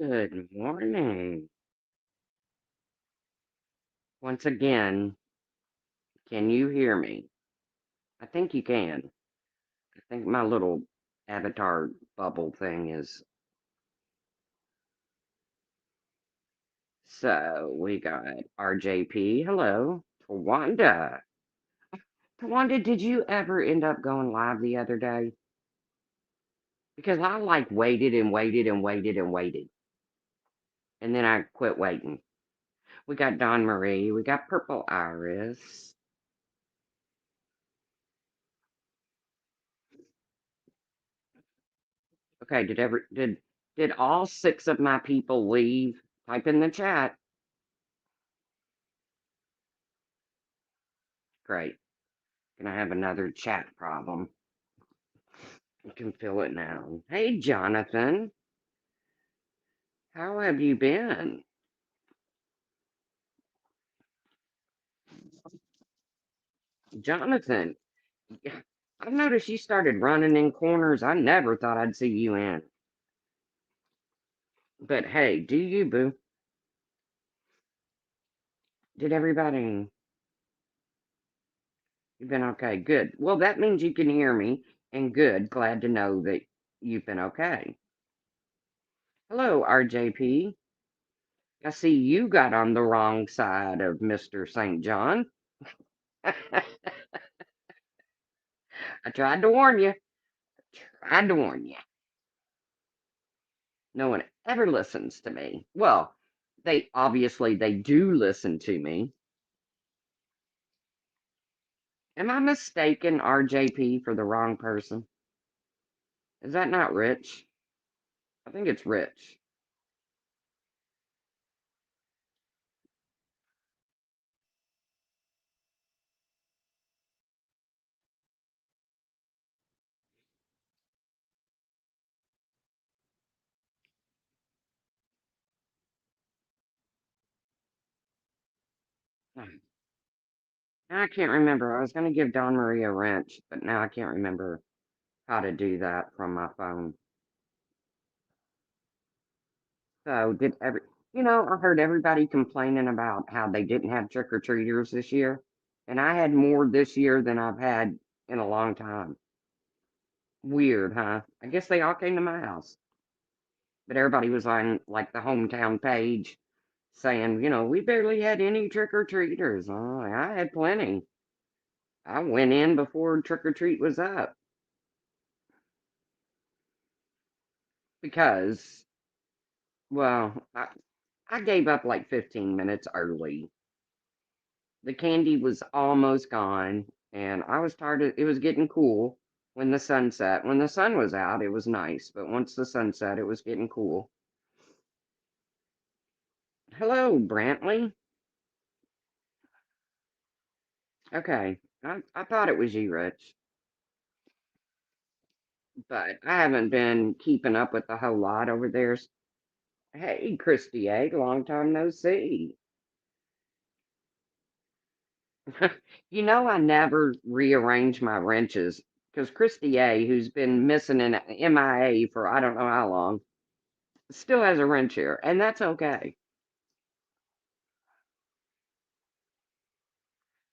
Good morning. Once again, can you hear me? I think you can. I think my little avatar bubble thing is. So we got RJP. Hello. Tawanda. Tawanda, did you ever end up going live the other day? Because I like waited and waited and waited and waited. And then I quit waiting. We got Don Marie. We got Purple Iris. Okay, did all six of my people leave? Type in the chat. Great. Can I have another chat problem? You can fill it now. Hey, Jonathan. How have you been? Jonathan, yeah, I've noticed you started running in corners I never thought I'd see you in. But hey, do you, boo? Did everybody? You've been okay. Good. Well, that means you can hear me, and good. Glad to know that you've been okay. Hello, RJP. I see you got on the wrong side of Mr. St. John. I tried to warn you. Tried to warn you. No one ever listens to me. Well, they do listen to me. Am I mistaken RJP for the wrong person? Is that not Rich? I think it's Rich. Now I can't remember. I was going to give Don Marie a wrench, but now I can't remember how to do that from my phone. So I heard everybody complaining about how they didn't have trick or treaters this year, and I had more this year than I've had in a long time. Weird, huh? I guess they all came to my house, but everybody was on like the hometown page saying, we barely had any trick or treaters. Oh, I had plenty. I went in before trick or treat was up because, well, I gave up like 15 minutes early. The candy was almost gone, and I was tired of it. Was getting cool when the sun set. When the sun was out, it was nice, but once the sun set, it was getting cool. Hello, Brantley. Okay, I thought it was you, Rich, but I haven't been keeping up with the whole lot over there. Hey, Christy A, long time no see. I never rearrange my wrenches because Christy A, who's been missing in MIA for I don't know how long, still has a wrench here, and that's okay.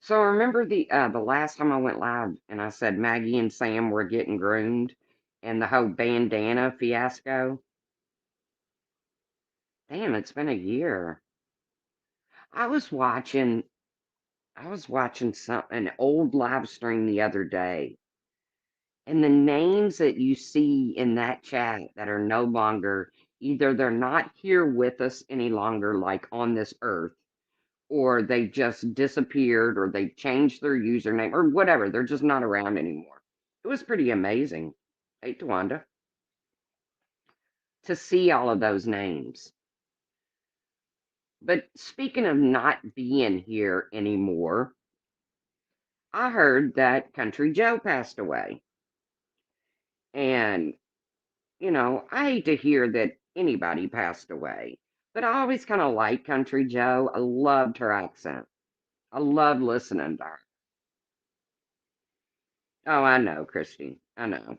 So remember the last time I went live and I said Maggie and Sam were getting groomed and the whole bandana fiasco? Damn, it's been a year. I was watching I was watching an old live stream the other day, and the names that you see in that chat that are no longer either they're not here with us any longer, like on this earth, or they just disappeared, or they changed their username, or whatever. They're just not around anymore. It was pretty amazing. Hey, Tawanda, to see all of those names. But speaking of not being here anymore, I heard that Country Joe passed away. And, I hate to hear that anybody passed away, but I always kind of liked Country Joe. I loved her accent. I loved listening to her. Oh, I know, Christy. I know.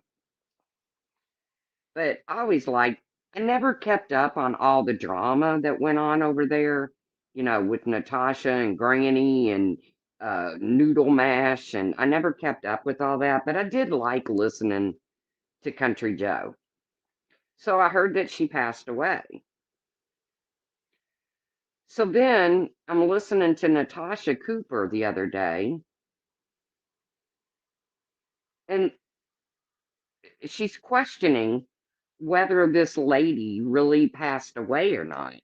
But I always liked I never kept up on all the drama that went on over there, with Natasha and Granny and Noodle Mash, and I never kept up with all that, but I did like listening to Country Joe. So I heard that she passed away. So then I'm listening to Natasha Cooper the other day, and she's questioning whether this lady really passed away or not.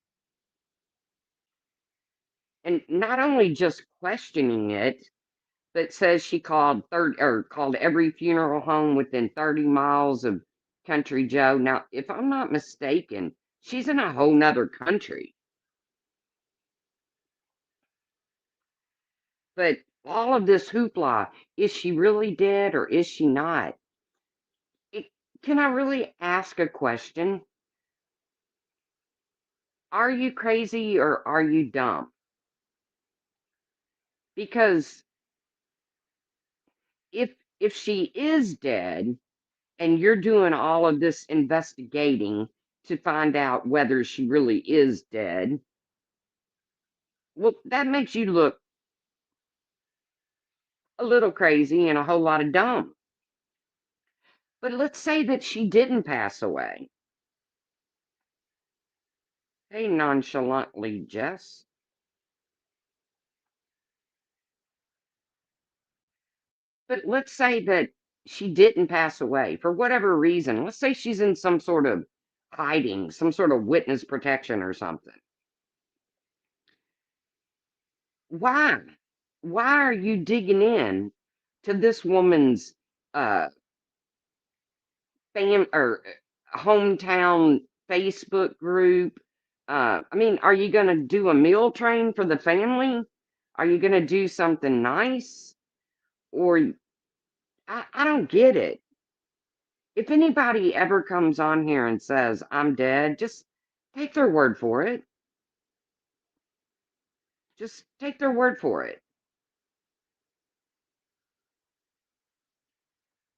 And not only just questioning it, but says she called every funeral home within 30 miles of Country Joe. Now, if I'm not mistaken, she's in a whole nother country. But all of this hoopla, is she really dead or is she not? It, can I really ask a question? Are you crazy or are you dumb? Because if she is dead and you're doing all of this investigating to find out whether she really is dead, well, that makes you look a little crazy and a whole lot of dumb. But let's say that she didn't pass away. Hey, nonchalantly, Jess. But let's say that she didn't pass away for whatever reason. Let's say she's in some sort of hiding, some sort of witness protection or something. Why? Why are you digging in to this woman's uh hometown Facebook group? I mean, are you going to do a meal train for the family? Are you going to do something nice? Or I don't get it. If anybody ever comes on here and says I'm dead, just take their word for it. Just take their word for it.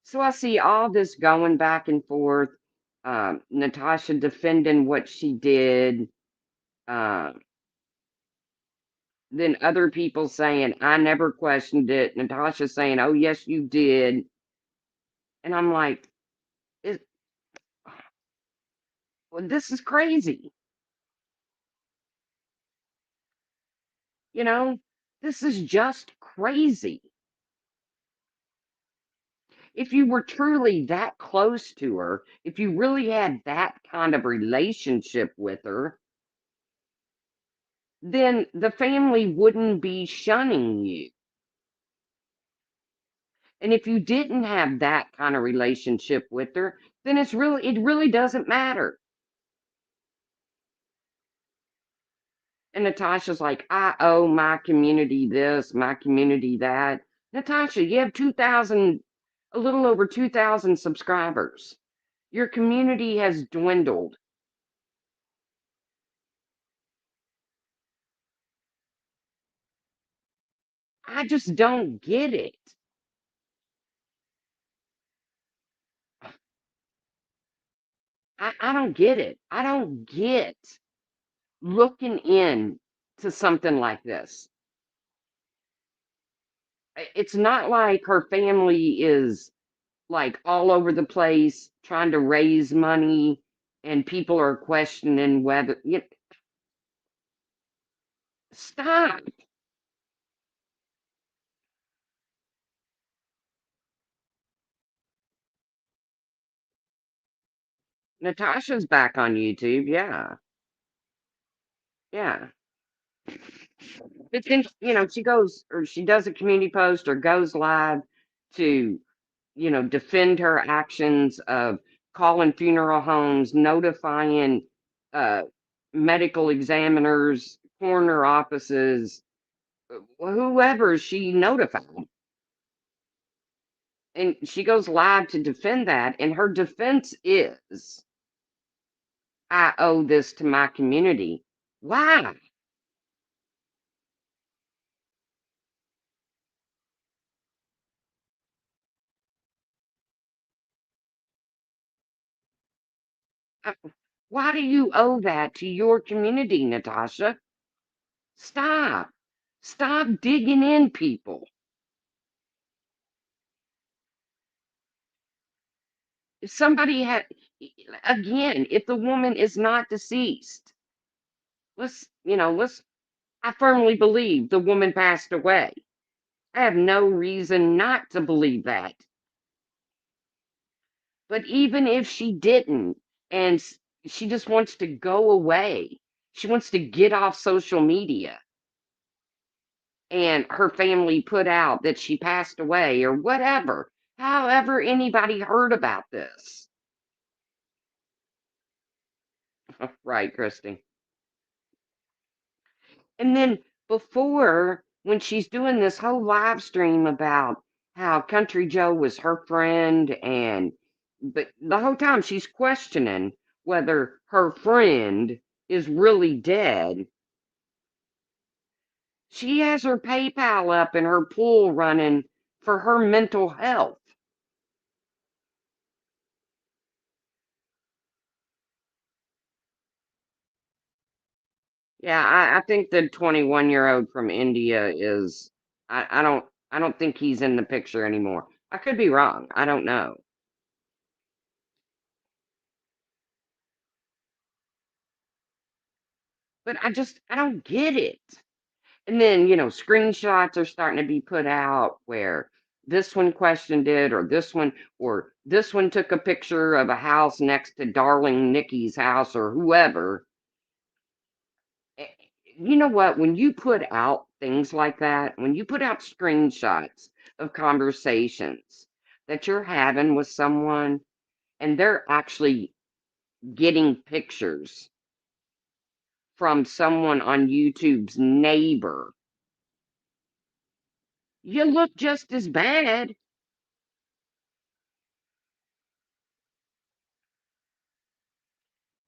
So I see all this going back and forth. Natasha defending what she did. Uh, then other people saying, I never questioned it. Natasha saying, oh, yes, you did. And I'm like, it, well, this is crazy. You know, this is just crazy. If you were truly that close to her, if you really had that kind of relationship with her, then the family wouldn't be shunning you. And if you didn't have that kind of relationship with her, then it really doesn't matter. And Natasha's like, I owe my community this, my community that. Natasha, you have 2,000, a little over 2,000 subscribers. Your community has dwindled. I just don't get it. I don't get it. I don't get looking in to something like this. It's not like her family is like all over the place trying to raise money and people are questioning whether stop. Natasha's back on YouTube, yeah. Yeah. But then, she goes or she does a community post or goes live to, defend her actions of calling funeral homes, notifying uh medical examiners, coroner offices, whoever she notified. And she goes live to defend that, and her defense is, I owe this to my community. Why? Why do you owe that to your community, Natasha? Stop. Stop digging in people. If somebody had, again, if the woman is not deceased, let's, I firmly believe the woman passed away. I have no reason not to believe that. But even if she didn't, and she just wants to go away, she wants to get off social media, and her family put out that she passed away or whatever, however anybody heard about this. Right, Christy. And then before, when she's doing this whole live stream about how Country Joe was her friend, but the whole time she's questioning whether her friend is really dead. She has her PayPal up and her pool running for her mental health. Yeah, I think the 21-year-old from India is, I don't think he's in the picture anymore. I could be wrong. I don't know. But I don't get it. And then, screenshots are starting to be put out where this one questioned it, or this one took a picture of a house next to Darling Nikki's house or whoever. Eh, You know what? When you put out things like that, when you put out screenshots of conversations that you're having with someone and they're actually getting pictures from someone on YouTube's neighbor, you look just as bad.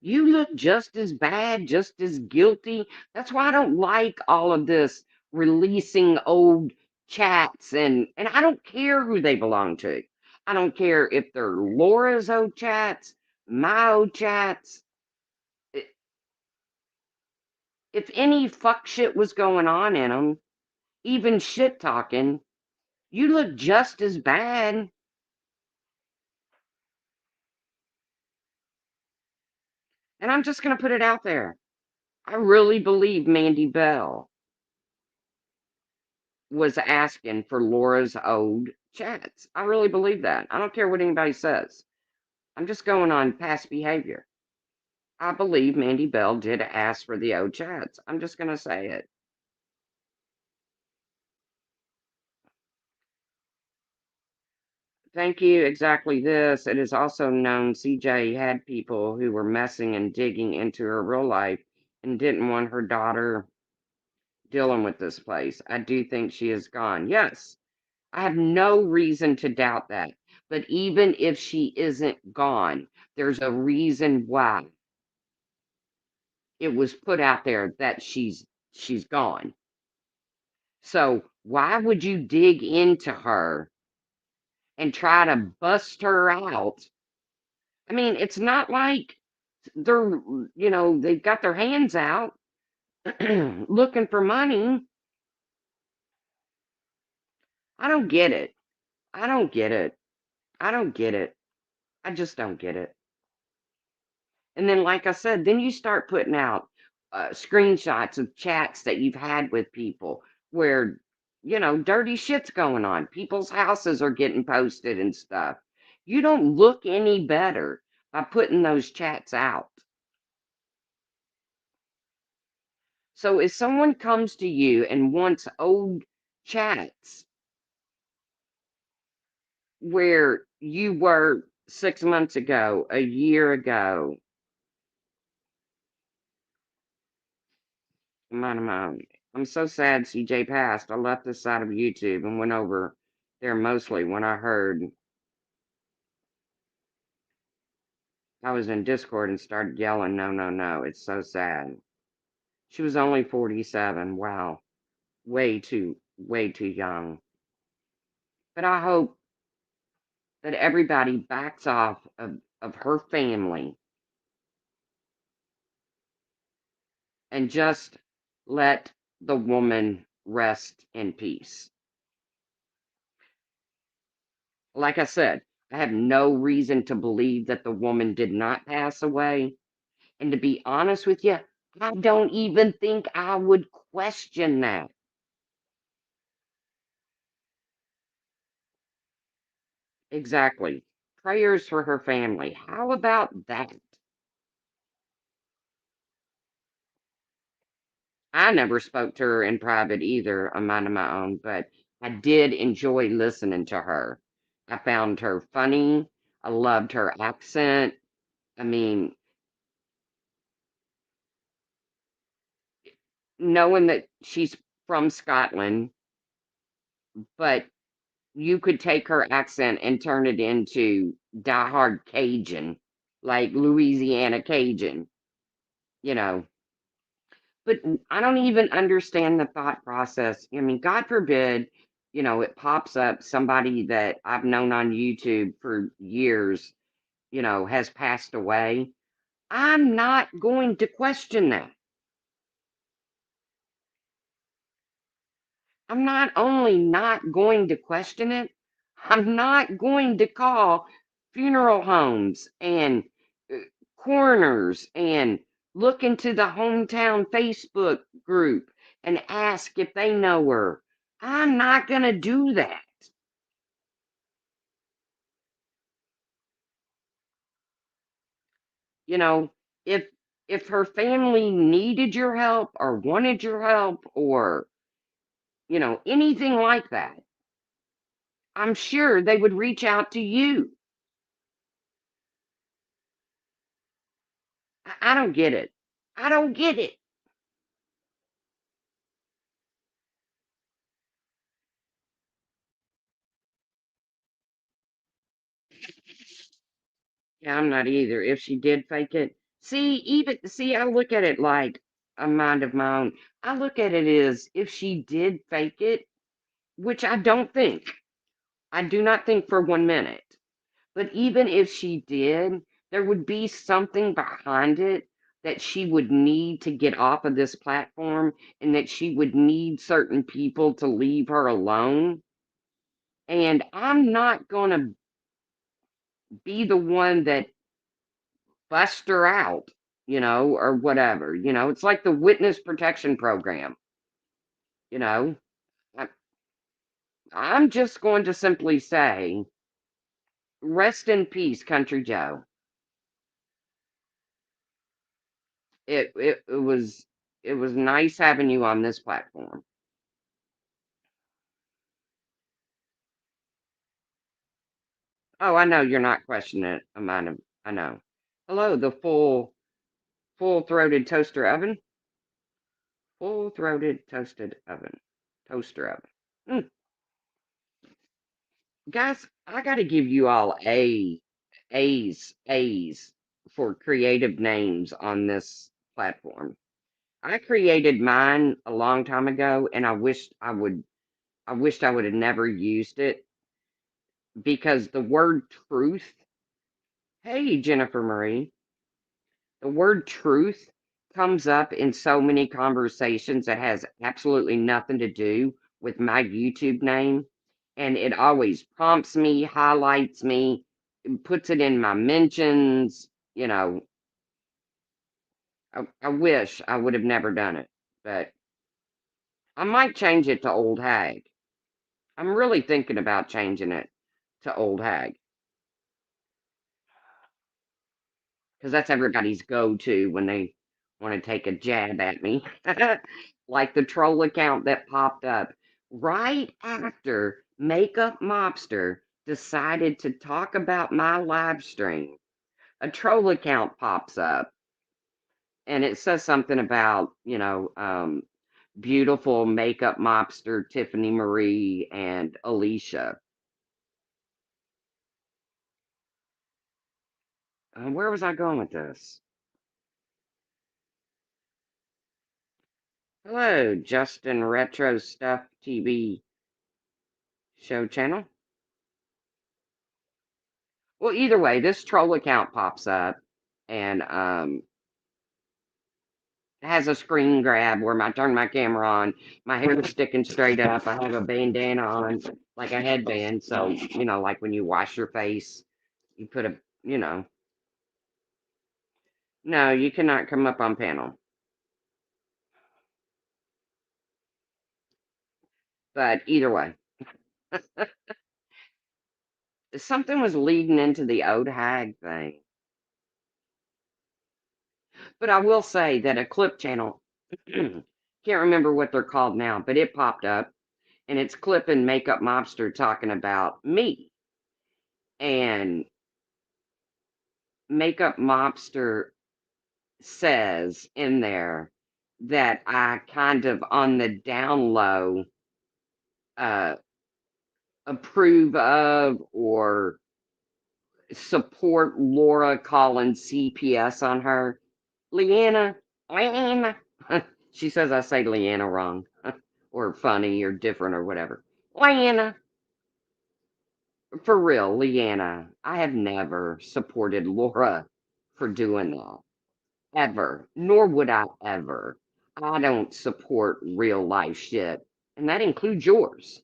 You look just as bad, just as guilty. That's why I don't like all of this releasing old chats, and I don't care who they belong to. I don't care if they're Laura's old chats, my old chats. I- If any fuck shit was going on in them, even shit talking, you look just as bad. And I'm just gonna put it out there. I really believe Mandy Bell was asking for Laura's old chats. I really believe that. I don't care what anybody says. I'm just going on past behavior. I believe Mandy Bell did ask for the old chats. I'm just going to say it. Thank you. Exactly this. It is also known CJ had people who were messing and digging into her real life and didn't want her daughter dealing with this place. I do think she is gone. Yes, I have no reason to doubt that. But even if she isn't gone, there's a reason why it was put out there that she's gone. So why would you dig into her and try to bust her out? I mean, it's not like they're, they've got their hands out looking for money. I don't get it. I don't get it. I don't get it. I just don't get it. And then, like I said, then you start putting out screenshots of chats that you've had with people where, dirty shit's going on. People's houses are getting posted and stuff. You don't look any better by putting those chats out. So if someone comes to you and wants old chats where you were 6 months ago, a year ago, I'm so sad CJ passed. I left this side of YouTube and went over there mostly when I heard I was in Discord and started yelling, no, no, no. It's so sad. She was only 47. Wow. Way too young. But I hope that everybody backs off of her family and just let the woman rest in peace. Like I said, I have no reason to believe that the woman did not pass away. And to be honest with you, I don't even think I would question that. Exactly. Prayers for her family. How about that? I never spoke to her in private either, a mind of my own, but I did enjoy listening to her. I found her funny. I loved her accent. I mean, knowing that she's from Scotland, but you could take her accent and turn it into diehard Cajun, like Louisiana Cajun, you know. But I don't even understand the thought process. I mean, God forbid, it pops up somebody that I've known on YouTube for years, has passed away. I'm not going to question that. I'm not only not going to question it, I'm not going to call funeral homes and uh, coroners and look into the hometown Facebook group and ask if they know her. I'm not going to do that. You know, if her family needed your help or wanted your help or, anything like that, I'm sure they would reach out to you. I don't get it. I don't get it. Yeah, I'm not either. If she did fake it, I look at it like a mind of my own. I look at it as if she did fake it, which I don't think. I do not think for 1 minute. But even if she did, there would be something behind it that she would need to get off of this platform and that she would need certain people to leave her alone. And I'm not going to be the one that bust her out, or whatever. It's like the witness protection program, you know. I, I'm just going to simply say, rest in peace, Country Joe. It was nice having you on this platform. Oh, I know you're not questioning it, Amanda. I know. Hello, the full-throated toaster oven. Full-throated toasted oven. Toaster oven. Mm. Guys, I got to give you all A's for creative names on this platform. I created mine a long time ago, and I wished I would have never used it because the word truth. Hey, Jennifer Marie, the word truth comes up in so many conversations that has absolutely nothing to do with my YouTube name. And it always prompts me, highlights me, puts it in my mentions. I wish I would have never done it, but I might change it to Old Hag. I'm really thinking about changing it to Old Hag because that's everybody's go to when they want to take a jab at me. Like the troll account that popped up right after Makeup Mobster decided to talk about my live stream. A troll account pops up and it says something about, beautiful makeup mobster Tiffany Marie and Alicia. Where was I going with this? Hello, Justin Retro Stuff TV show channel. Well, either way, this troll account pops up, and has a screen grab where I turn my camera on, my hair's sticking straight up. I have a bandana on, like a headband. So, like when you wash your face, you put a, you know, no, you cannot come up on panel. But either way, something was leading into the old hag thing. But I will say that a clip channel, can't remember what they're called now, but it popped up and it's Clip and Makeup Mobster talking about me. And Makeup Mobster says in there that I kind of on the down low uh, approve of or support Laura calling CPS on her. Leanna. She says I say Leanna wrong or funny or different or whatever. Leanna. For real, Leanna. I have never supported Laura for doing that. Ever. Nor would I ever. I don't support real life shit. And that includes yours.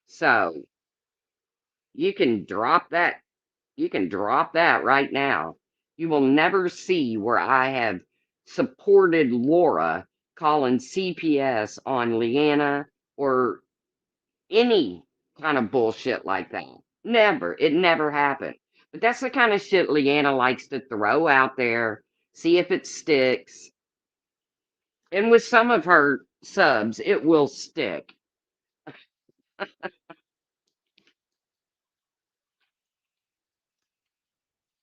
So you can drop that. You can drop that right now. You will never see where I have supported Laura calling CPS on Leanna or any kind of bullshit like that. Never. It never happened. But that's the kind of shit Leanna likes to throw out there, see if it sticks. And with some of her subs, it will stick.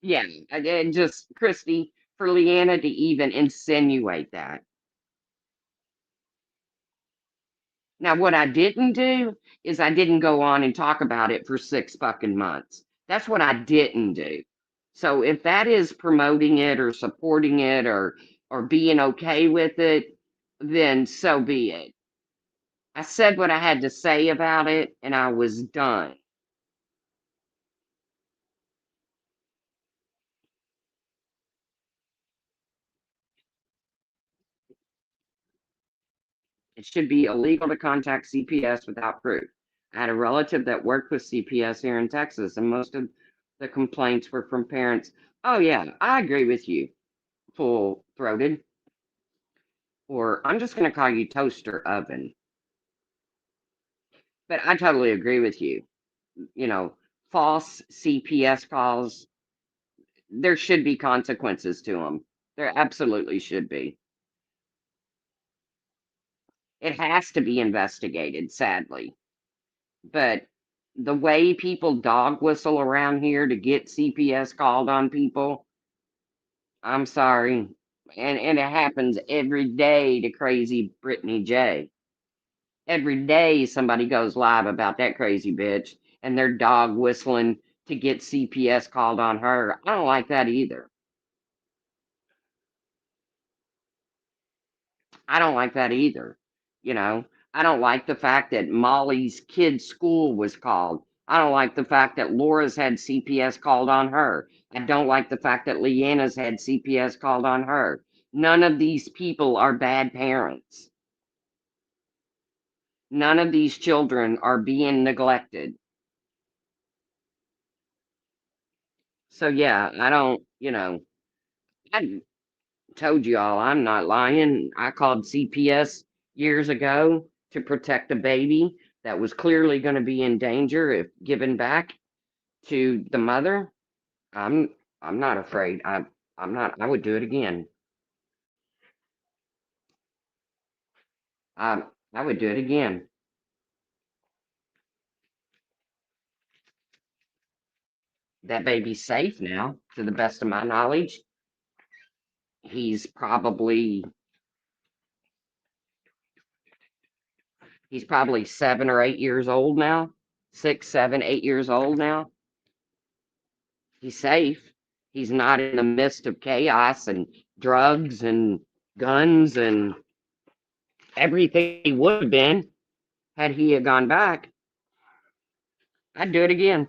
Yeah, and just Christy, for Leanna to even insinuate that. Now, what I didn't do is I didn't go on and talk about it for 6 fucking months. That's what I didn't do. So if that is promoting it or supporting it or being okay with it, then so be it. I said what I had to say about it and I was done. It should be illegal to contact CPS without proof. I had a relative that worked with CPS here in Texas, and most of the complaints were from parents. Oh, yeah, I agree with you, full throated. Or I'm just going to call you toaster oven. But I totally agree with you. You know, false CPS calls, there should be consequences to them. There absolutely should be. It has to be investigated, sadly. But the way people dog whistle around here to get CPS called on people, I'm sorry. And it happens every day to crazy Brittany J. Every day somebody goes live about that crazy bitch and their dog whistling to get CPS called on her. I don't like that either. I don't like that either. You know, I don't like the fact that Molly's kid's school was called. I don't like the fact that Laura's had CPS called on her. I don't like the fact that Leanna's had CPS called on her. None of these people are bad parents. None of these children are being neglected. So, yeah, I don't, I told you all I'm not lying. I called CPS years ago to protect a baby that was clearly going to be in danger if given back to the mother. I'm I'm not afraid. I'm not. I would do it again. I I would do it again. That baby's safe now, to the best of my knowledge. He's probably he's probably 7 or 8 years old now. 6, 7, 8 years old now. He's safe. He's not in the midst of chaos and drugs and guns and everything he would have been had he had gone back. I'd do it again.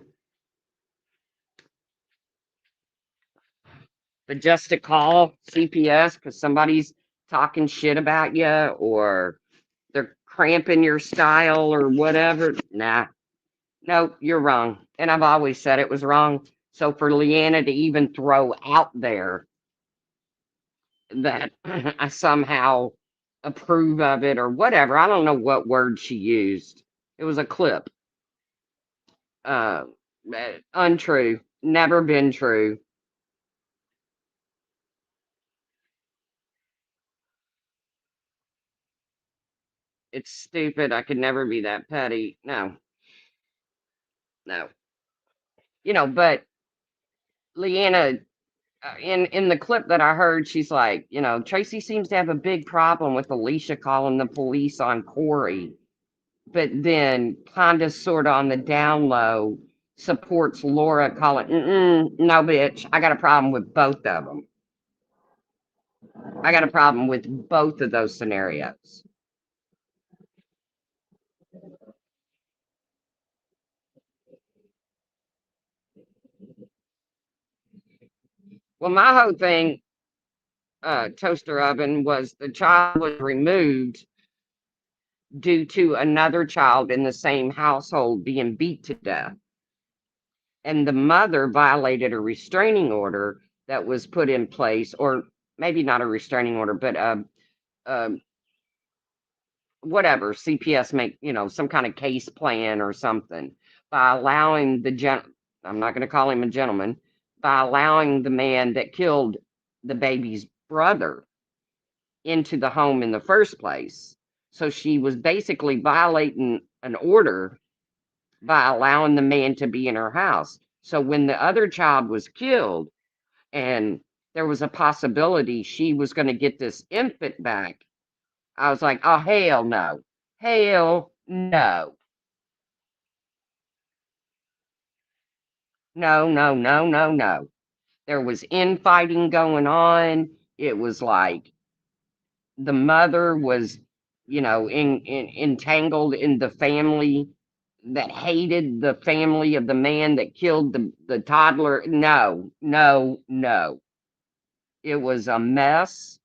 But just to call CPS because somebody's talking shit about you or they're cramping your style or whatever, nah, no, you're wrong. And I've always said it was wrong. So for Leanna to even throw out there that I somehow approve of it or whatever, I don't know what word she used. It was a clip. Uh, Untrue. Never been true. It's stupid. I could never be that petty. No, no. But Leanna, in the clip that I heard, she's like, Tracy seems to have a big problem with Alicia calling the police on Corey, but then kind of sort of on the down low supports Laura calling, no, bitch, I got a problem with both of them. I got a problem with both of those scenarios. Well, my whole thing, toaster oven, was the child was removed due to another child in the same household being beat to death. And the mother violated a restraining order that was put in place, or maybe not a restraining order, but a whatever CPS make some kind of case plan or something by allowing I'm not going to call him a gentleman, by allowing the man that killed the baby's brother into the home in the first place. So she was basically violating an order by allowing the man to be in her house. So when the other child was killed and there was a possibility she was going to get this infant back, I was like, oh, hell no. Hell no. No, no, no, no, no. There was infighting going on. It was like the mother was, entangled in the family that hated the family of the man that killed the toddler. No, no, no. It was a mess.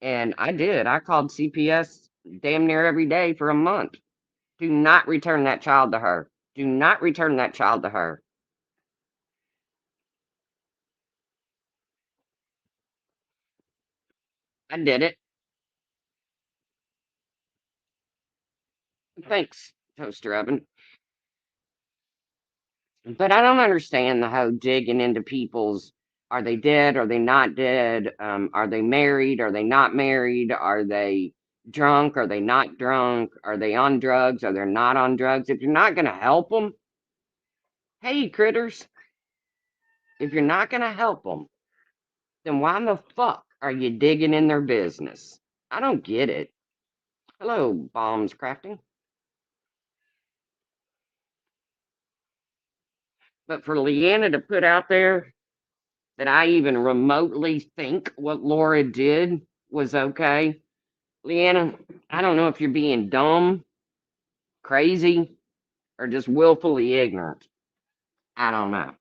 And I called CPS damn near every day for a month. Do not return that child to her. Do not return that child to her. I did it. Thanks, Toaster Oven. But I don't understand the whole digging into people's, are they dead? Are they not dead? Are they married? Are they not married? Are they drunk? Are they not drunk? Are they on drugs? Are they not on drugs? If you're not going to help them, hey, critters, if you're not going to help them, then why in the fuck are you digging in their business? I don't get it. Hello, Bombs Crafting. But for Leanna to put out there that I even remotely think what Laura did was okay, Leanna, I don't know if you're being dumb, crazy, or just willfully ignorant. I don't know.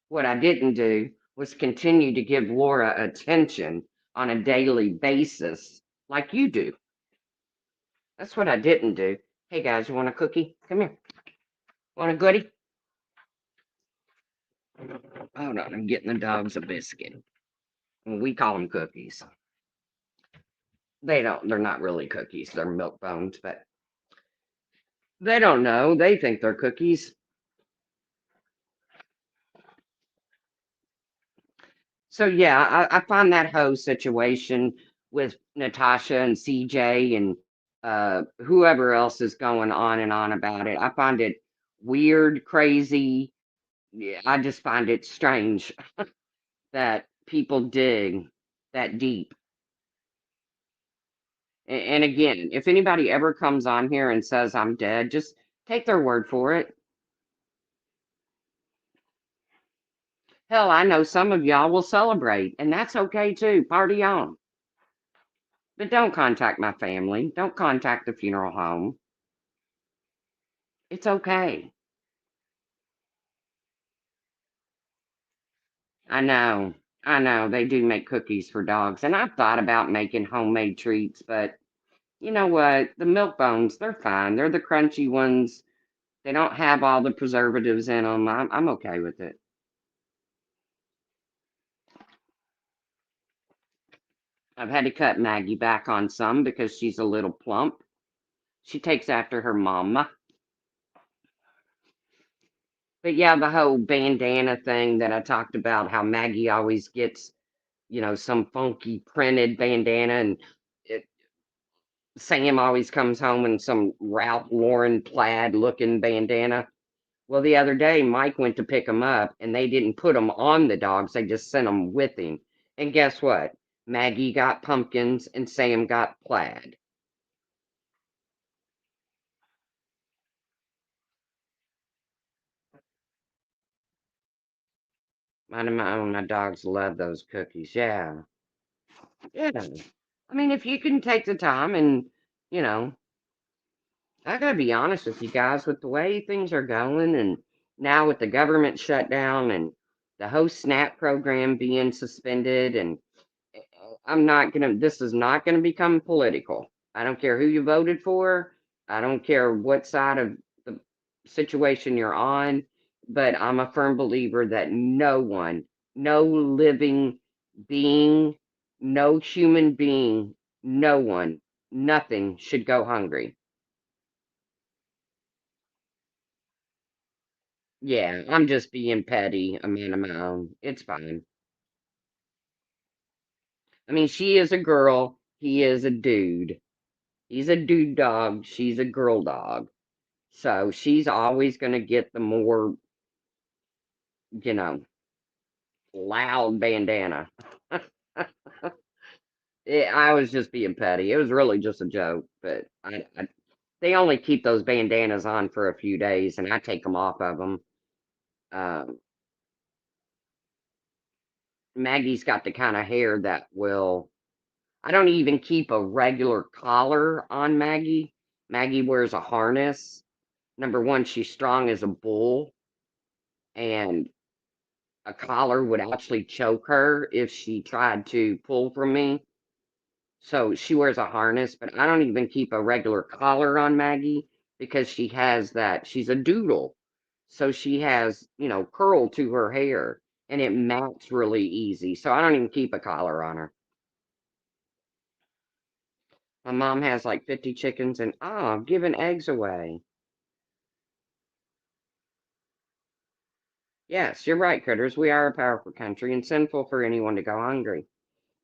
What I didn't do was continue to give Laura attention on a daily basis like you do. That's what I didn't do. Hey guys, you want a cookie? Come here. Want a goodie? Hold on, I'm getting the dogs a biscuit. Well, we call them cookies. They're not really cookies. They're milk bones, but they don't know. They think they're cookies. So yeah, I find that whole situation with Natasha and CJ and whoever else is going on and on about it. I find it weird, crazy. Yeah, I just find it strange that people dig that deep. And again, if anybody ever comes on here and says I'm dead, just take their word for it. Hell, I know some of y'all will celebrate, and that's okay too. Party on. But don't contact my family. Don't contact the funeral home. It's okay. I know. I know. They do make cookies for dogs. And I've thought about making homemade treats, but you know what? The milk bones, they're fine. They're the crunchy ones. They don't have all the preservatives in them. I'm okay with it. I've had to cut Maggie back on some because she's a little plump. She takes after her mama. But yeah, the whole bandana thing that I talked about, how Maggie always gets, some funky printed bandana, and it, Sam always comes home in some Ralph Lauren plaid looking bandana. Well, the other day, Mike went to pick them up, and they didn't put them on the dogs. They just sent them with him. And guess what? Maggie got pumpkins, and Sam got plaid. Mind of my own, my dogs love those cookies. Yeah, yeah. I mean, if you can take the time and, you know, I gotta be honest with you guys, with the way things are going, and now with the government shutdown and the whole SNAP program being suspended, and this is not gonna become political. I don't care who you voted for. I don't care what side of the situation you're on, but I'm a firm believer that no one, no living being, no human being, no one, nothing should go hungry. Yeah, I'm just being petty, a man of my own. It's fine. I mean, she is a girl, he is a dude. He's a dude dog, she's a girl dog. So she's always going to get the more, you know, loud bandana. I was just being petty. It was really just a joke, but they only keep those bandanas on for a few days, and I take them off of them. Um, Maggie's got the kind of hair that will. I don't even keep a regular collar on Maggie. Maggie wears a harness. Number one, she's strong as a bull, and a collar would actually choke her if she tried to pull from me. So she wears a harness, but I don't even keep a regular collar on Maggie because she has that. She's a doodle. So she has, curl to her hair, and it mats really easy. So I don't even keep a collar on her. My mom has like 50 chickens, and I'm giving eggs away. Yes, you're right, critters. We are a powerful country and sinful for anyone to go hungry.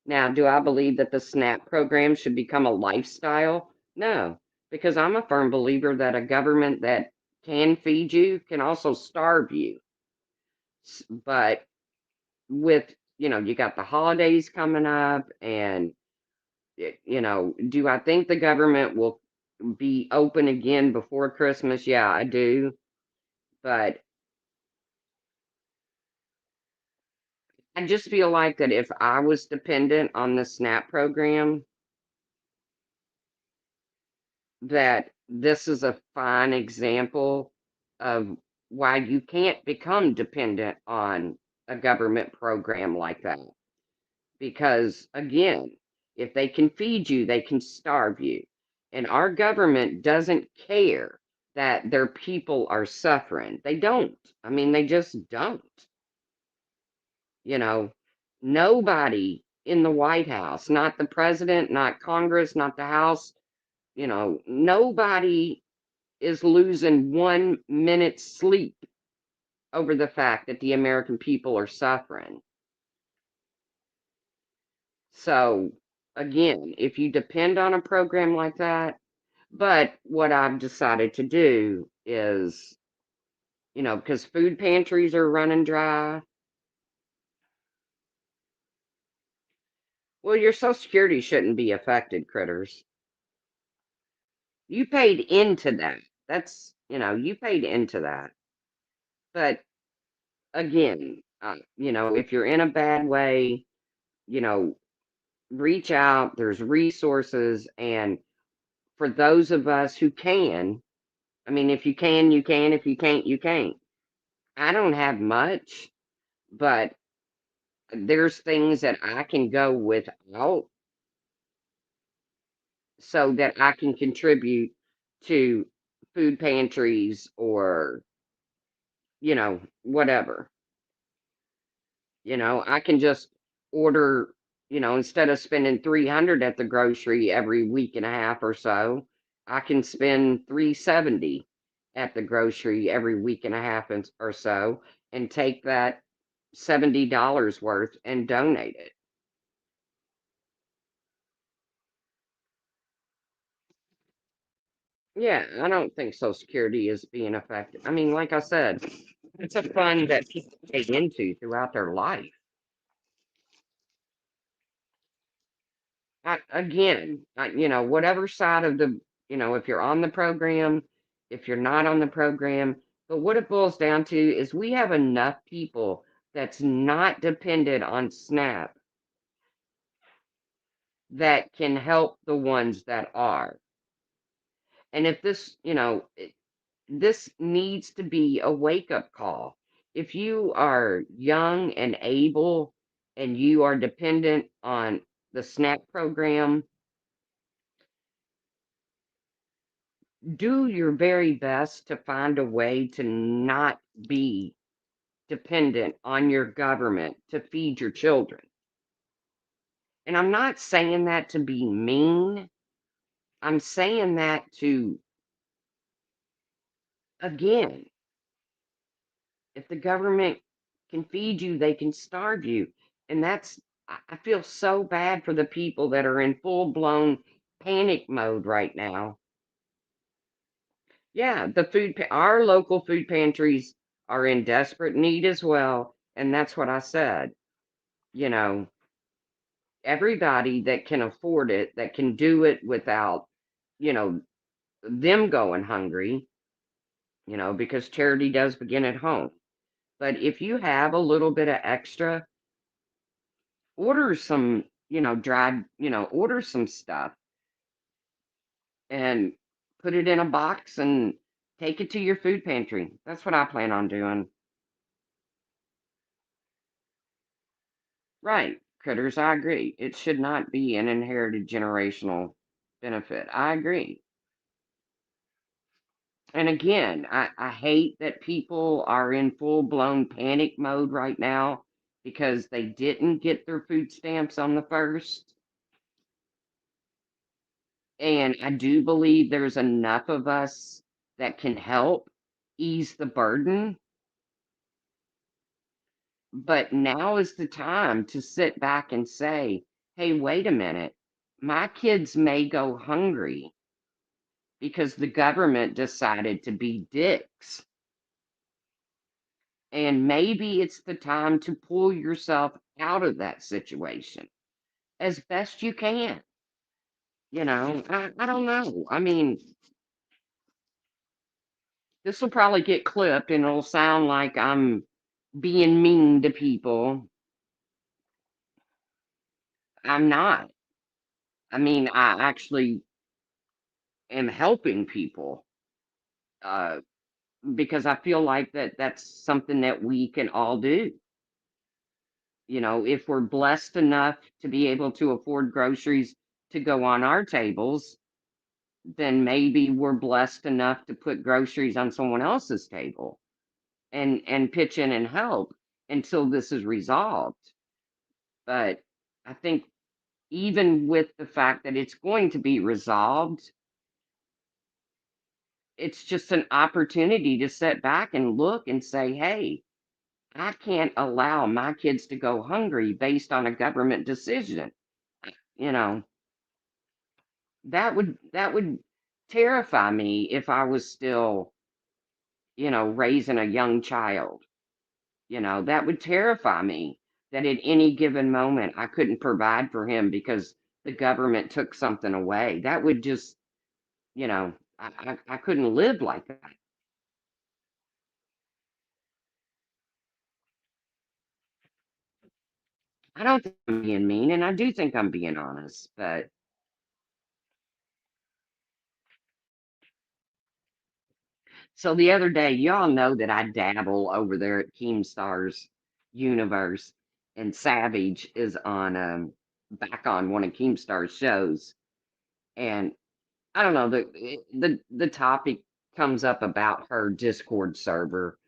Now, do I believe that the SNAP program should become a lifestyle? No, because I'm a firm believer that a government that can feed you can also starve you. But with, you got the holidays coming up, and, do I think the government will be open again before Christmas? Yeah, I do. But I just feel like that if I was dependent on the SNAP program, that this is a fine example of why you can't become dependent on a government program like that. Because again, if they can feed you, they can starve you. And our government doesn't care that their people are suffering. They don't. I mean, they just don't. You know, nobody in the White House, not the president, not Congress, not the House, nobody is losing 1 minute's sleep over the fact that the American people are suffering. So, again, if you depend on a program like that, but what I've decided to do is, because food pantries are running dry, well, your Social Security shouldn't be affected, critters. You paid into that. You paid into that. But again, if you're in a bad way, you know, reach out. There's resources. And for those of us who can, I mean, if you can, you can. If you can't, you can't. I don't have much, but there's things that I can go without so that I can contribute to food pantries or, whatever. I can just order, instead of spending 300 at the grocery every week and a half or so, I can spend 370 at the grocery every week and a half or so and take that $70 worth and donate it. Yeah, I don't think Social Security is being affected. I mean, like I said, it's a fund that people pay into throughout their life. Whatever side of if you're on the program, if you're not on the program, but what it boils down to is we have enough people that's not dependent on SNAP that can help the ones that are. And if this needs to be a wake up call. If you are young and able and you are dependent on the SNAP program, do your very best to find a way to not be dependent on your government to feed your children. And I'm not saying that to be mean. I'm saying that to, again, if the government can feed you, they can starve you. And I feel so bad for the people that are in full blown panic mode right now. Yeah, our local food pantries are in desperate need as well. And that's what I said. You know, everybody that can afford it, that can do it without, you know, them going hungry, because charity does begin at home. But if you have a little bit of extra, order some, dried, order some stuff and put it in a box and take it to your food pantry. That's what I plan on doing. Right. Critters, I agree. It should not be an inherited generational benefit. I agree. And again, I hate that people are in full blown panic mode right now because they didn't get their food stamps on the first. And I do believe there's enough of us that can help ease the burden. But now is the time to sit back and say, hey, wait a minute. My kids may go hungry because the government decided to be dicks. And maybe it's the time to pull yourself out of that situation as best you can. I don't know. I mean, this will probably get clipped and it'll sound like I'm being mean to people. I'm not. I mean, I actually am helping people uh, because I feel like that's something that we can all do. If we're blessed enough to be able to afford groceries to go on our tables, then maybe we're blessed enough to put groceries on someone else's table and pitch in and help until this is resolved. But I think even with the fact that it's going to be resolved, it's just an opportunity to sit back and look and say, hey, I can't allow my kids to go hungry based on a government decision. You know, that would terrify me if I was still, raising a young child. That would terrify me that at any given moment I couldn't provide for him because the government took something away. That would just, I couldn't live like that. I don't think I'm being mean, and I do think I'm being honest. But so the other day, y'all know that I dabble over there at Keemstar's universe. and Savage is on back on one of Keemstar's shows, and I don't know, the topic comes up about her Discord server,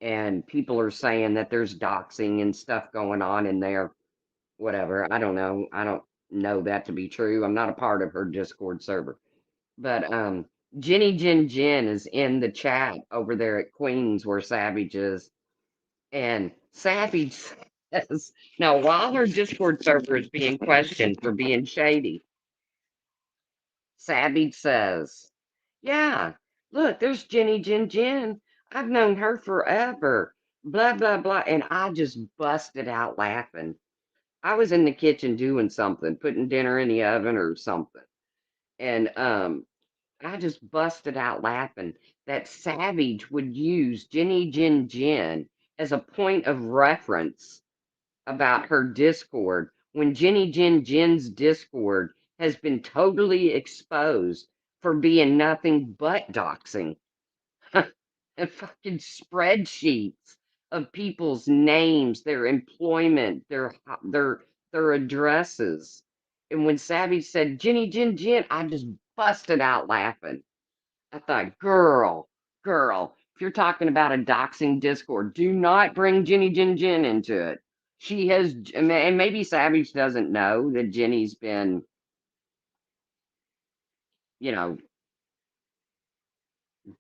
and people are saying that there's doxing and stuff going on in there. Whatever, I don't know. I don't know that to be true. I'm not a part of her Discord server. But Jenny Jen Jen is in the chat over there at Queens where Savage is. And Savage says, now while her Discord server is being questioned for being shady, Savage says, yeah, look, there's Jenny Jen Jen. I've known her forever. Blah, blah, blah. And I just busted out laughing. I was in the kitchen doing something, putting dinner in the oven or something. And I just busted out laughing that Savage would use Jenny Jen Jen as a point of reference about her Discord when Jenny Jen Jen's Discord has been totally exposed for being nothing but doxing and fucking spreadsheets of people's names, their employment, their addresses. And when Savage said Jenny Jen Jen, I just busted out laughing. I thought, girl, if you're talking about a doxing Discord, do not bring Jenny Jen Jen into it. She has, and maybe Savage doesn't know that Jenny's been, you know,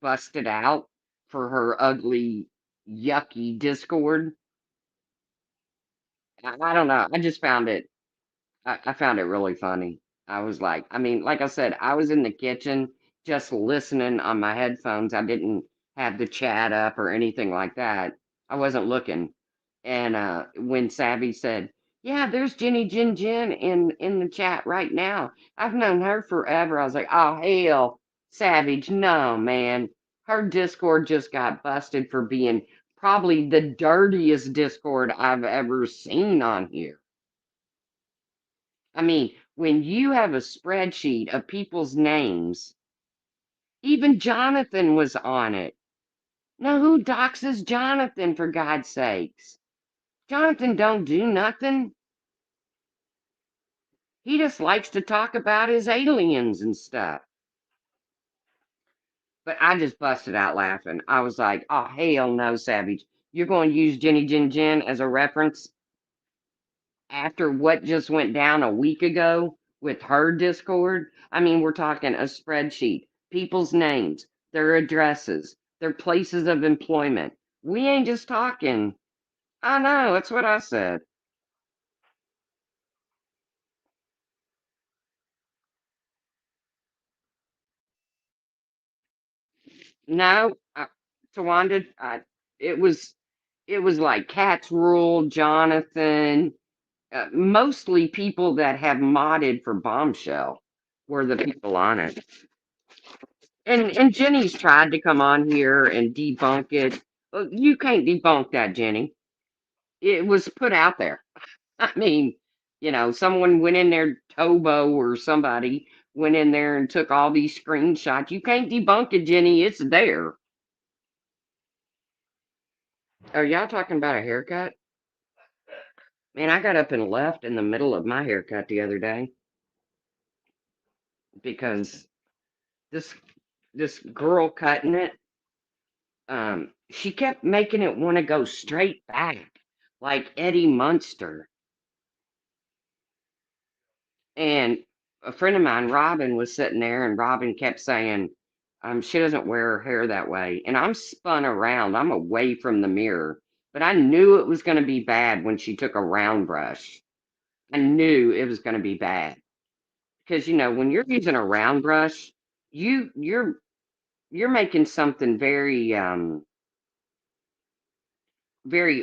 busted out for her ugly, yucky Discord. I don't know. I just found it, I found it really funny. I was like, I mean, like I said, I was in the kitchen just listening on my headphones. I didn't have the chat up or anything like that. I wasn't looking. And when Savvy said, yeah, there's Jenny Jen Jen in the chat right now. I've known her forever. I was like, oh hell, Savage, no, man. Her Discord just got busted for being probably the dirtiest Discord I've ever seen on here. I mean, when you have a spreadsheet of people's names, even Jonathan was on it. Now, who doxes Jonathan, for God's sakes? Jonathan don't do nothing. He just likes to talk about his aliens and stuff. But I just busted out laughing. I was like, oh, hell no, Savage. You're going to use Jenny Jen Jen as a reference after what just went down a week ago with her Discord? I mean, we're talking a spreadsheet, people's names, their addresses, their places of employment. We ain't just talking. I know, that's what I said. No, Tawanda, it was it was like Cat's Rule, Jonathan, mostly people that have modded for Bombshell were the people on it. And Jenny's tried to come on here and debunk it. Well, you can't debunk that, Jenny. It was put out there. I mean, someone went in there, Tobo or somebody went in there and took all these screenshots. You can't debunk it, Jenny. It's there. Are y'all talking about a haircut? Man, I got up and left in the middle of my haircut the other day because this this girl cutting it, she kept making it want to go straight back, like Eddie Munster. And a friend of mine, Robin, was sitting there, and Robin kept saying, she doesn't wear her hair that way. And I'm spun around, I'm away from the mirror, but I knew it was going to be bad when she took a round brush. I knew it was going to be bad because when you're using a round brush, you're making something very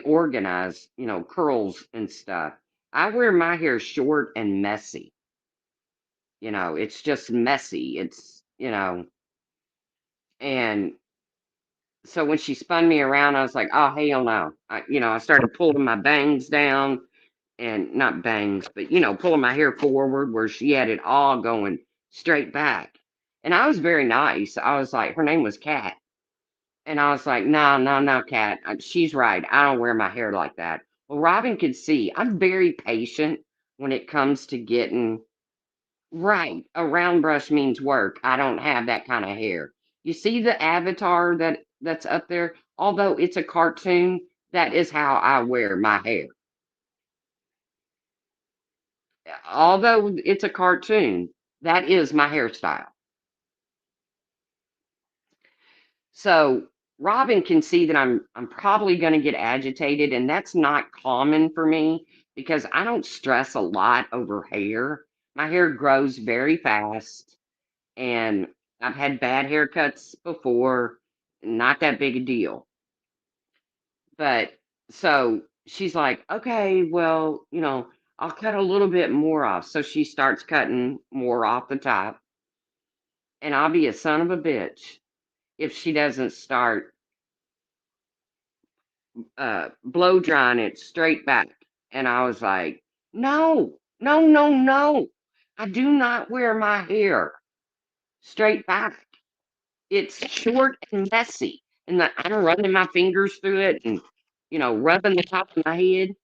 organized, curls and stuff. I wear my hair short and messy. It's just messy. And so when she spun me around, I was like, oh, hell no. I started pulling my bangs down and not bangs, but, pulling my hair forward where she had it all going straight back. And I was very nice. I was like, her name was Kat. And I was like, no, no, no, Kat. She's right. I don't wear my hair like that. Well, Robin could see I'm very patient when it comes to getting right. A round brush means work. I don't have that kind of hair. You see the avatar that's up there? Although it's a cartoon, that is how I wear my hair. Although it's a cartoon, that is my hairstyle. So Robin can see that I'm probably going to get agitated, and that's not common for me because I don't stress a lot over hair. My hair grows very fast, and I've had bad haircuts before, not that big a deal. But so she's like, okay, well, I'll cut a little bit more off. So she starts cutting more off the top, and I'll be a son of a bitch if she doesn't start blow drying it straight back. And I was like, no, no, no, no. I do not wear my hair straight back. It's short and messy. And I'm running my fingers through it and, rubbing the top of my head.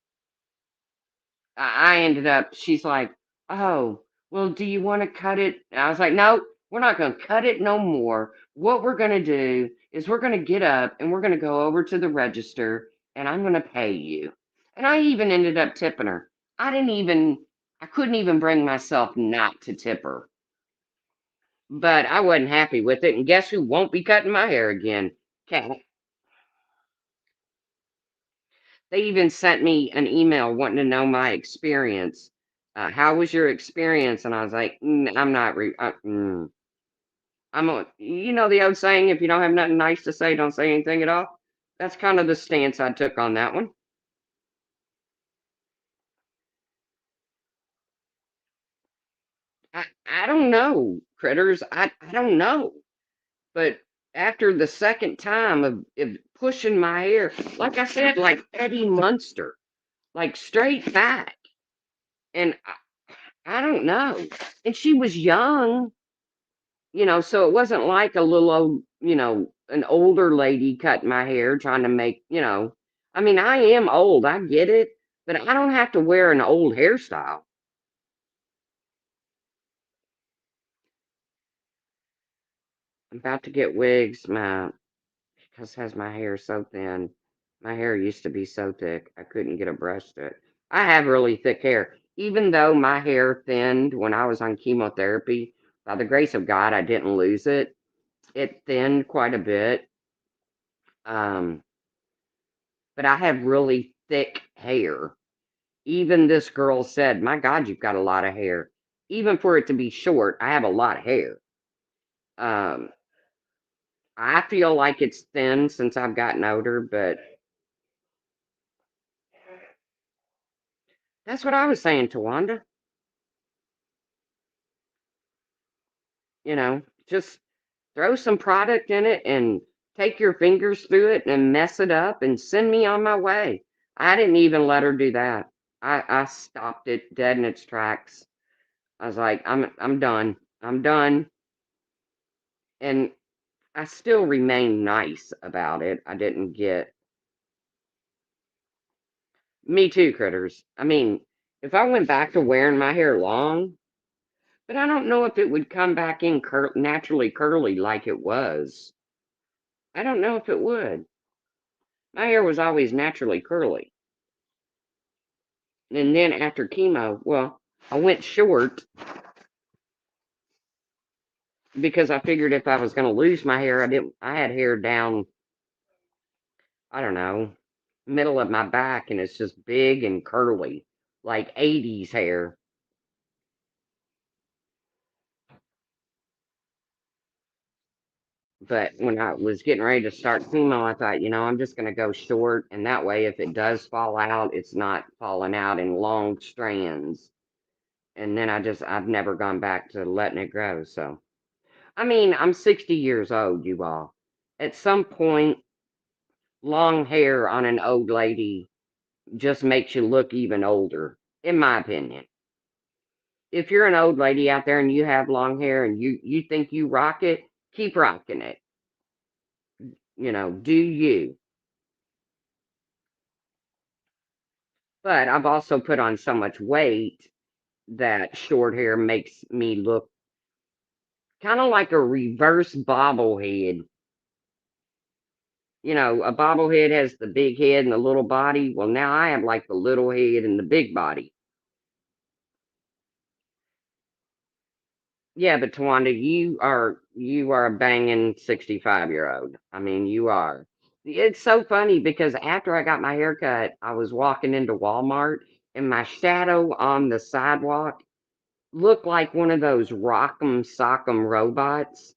I ended up, she's like, oh, well, do you want to cut it? And I was like, no, we're not going to cut it no more. What we're going to do is we're going to get up and we're going to go over to the register and I'm going to pay you. And I even ended up tipping her. I couldn't even bring myself not to tip her. But I wasn't happy with it. And guess who won't be cutting my hair again? Cat. They even sent me an email wanting to know my experience. How was your experience? And I was like, I'm not. I'm a. You know the old saying, if you don't have nothing nice to say, don't say anything at all. That's kind of the stance I took on that one. I don't know, critters. I don't know. But after the second time of pushing my hair, like I said, like Eddie Munster, like straight back, and I don't know. And she was young, so it wasn't like a little old, an older lady cutting my hair trying to make. I mean, I am old, I get it, but I don't have to wear an old hairstyle. I'm about to get wigs, because my hair so thin. My hair used to be so thick, I couldn't get a brush to it. I have really thick hair. Even though my hair thinned when I was on chemotherapy, by the grace of God, I didn't lose it. It thinned quite a bit. Um, but I have really thick hair. Even this girl said, my God, you've got a lot of hair. Even for it to be short, I have a lot of hair. Um, I feel like it's thin since I've gotten older, but that's what I was saying to Wanda. You know, just throw some product in it and take your fingers through it and mess it up and send me on my way. I didn't even let her do that. I stopped it dead in its tracks. I was like, I'm done. I'm done. And I still remain nice about it. I didn't get me too, critters. I mean, if I went back to wearing my hair long, but I don't know if it would come back in naturally curly like it was. I don't know if it would. My hair was always naturally curly. And then after chemo, well, I went short because I figured if I was going to lose my hair, I had hair down, I don't know, middle of my back and it's just big and curly, like 80s hair. But when I was getting ready to start chemo, I thought, I'm just going to go short. And that way, if it does fall out, it's not falling out in long strands. And then I've never gone back to letting it grow. So, I mean, I'm 60 years old, you all. At some point, long hair on an old lady just makes you look even older, in my opinion. If you're an old lady out there and you have long hair and you think you rock it, keep rocking it. Do you? But I've also put on so much weight that short hair makes me look kind of like a reverse bobblehead. A bobblehead has the big head and the little body. Well, now I have like the little head and the big body. Yeah, but Tawanda, you are a banging 65-year-old. I mean, you are. It's so funny because after I got my hair cut, I was walking into Walmart and my shadow on the sidewalk looked like one of those rock'em sock'em robots.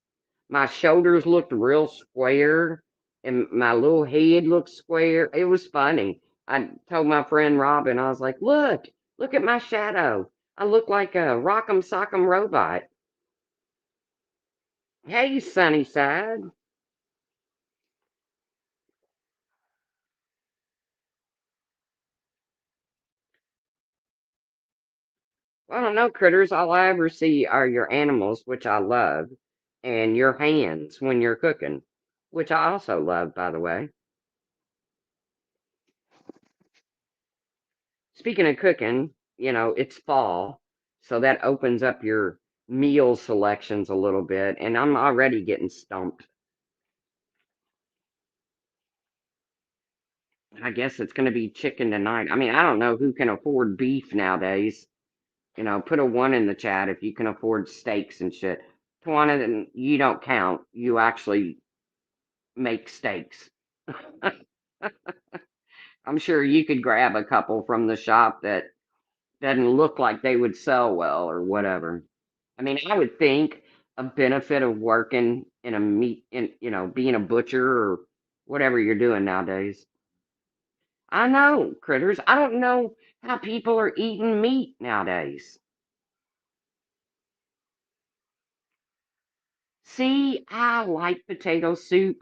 My shoulders looked real square and my little head looked square. It was funny. I told my friend Robin, I was like, look at my shadow. I look like a rock'em sock'em robot. Hey, Sunnyside. Well, I don't know, critters. All I ever see are your animals, which I love, and your hands when you're cooking, which I also love, by the way. Speaking of cooking, it's fall, so that opens up your meal selections a little bit, and I'm already getting stumped. I guess it's going to be chicken tonight. I mean, I don't know who can afford beef nowadays. Put a one in the chat if you can afford steaks and shit. Tawana, then you don't count. You actually make steaks. I'm sure you could grab a couple from the shop that doesn't look like they would sell well or whatever. I mean, I would think a benefit of working in a meat, being a butcher or whatever you're doing nowadays. I know, critters. I don't know how people are eating meat nowadays. See, I like potato soup,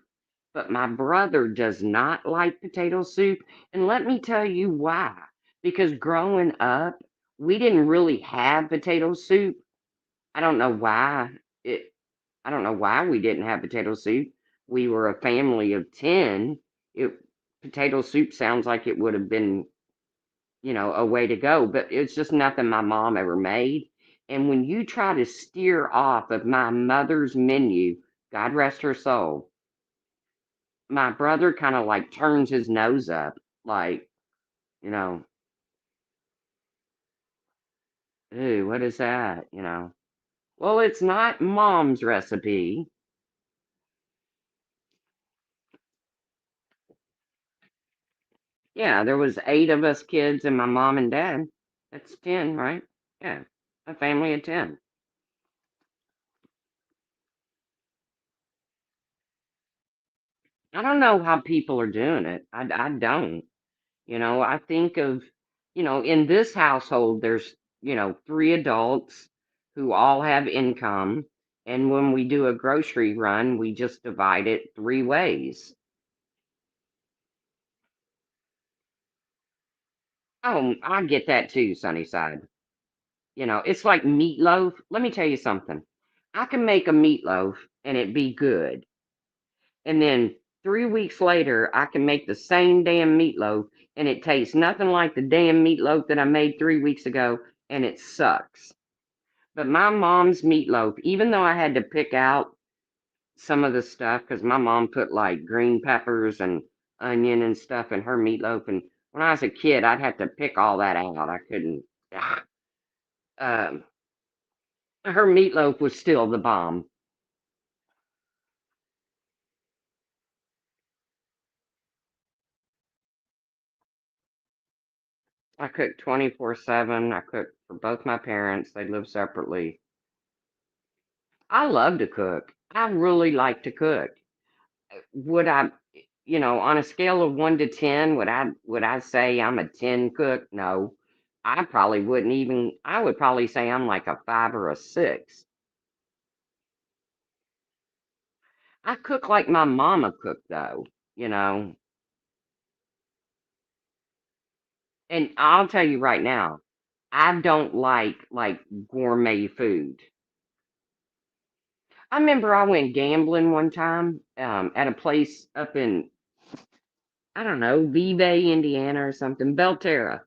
but my brother does not like potato soup. And let me tell you why. Because growing up, we didn't really have potato soup. I don't know why it I don't know why we didn't have potato soup. We were a family of 10. It Potato soup sounds like it would have been, a way to go, but it's just nothing my mom ever made. And when you try to steer off of my mother's menu, God rest her soul, my brother kind of like turns his nose up, like, you know, ooh, what is that? Well, it's not mom's recipe. Yeah, there was 8 of us kids and my mom and dad. That's 10, right? Yeah, a family of 10. I don't know how people are doing it. I don't. I think of, in this household, there's, 3 adults who all have income. And when we do a grocery run, we just divide it 3 ways. Oh, I get that too, Sunnyside. It's like meatloaf. Let me tell you something. I can make a meatloaf and it be good. And then 3 weeks later, I can make the same damn meatloaf and it tastes nothing like the damn meatloaf that I made 3 weeks ago and it sucks. But my mom's meatloaf, even though I had to pick out some of the stuff, because my mom put like green peppers and onion and stuff in her meatloaf. And when I was a kid, I'd have to pick all that out. I couldn't. Um, Her meatloaf was still the bomb. I cooked 24/7. I cooked for both my parents. They live separately. I love to cook. I really like to cook. Would I, on a scale of 1 to 10, would I say I'm a 10 cook? No. I probably wouldn't even, I would probably say I'm like a 5 or a 6. I cook like my mama cooked though, you know. And I'll tell you right now, I don't like gourmet food. I remember I went gambling one time at a place up in, I don't know, Vive, Indiana or something, Belterra.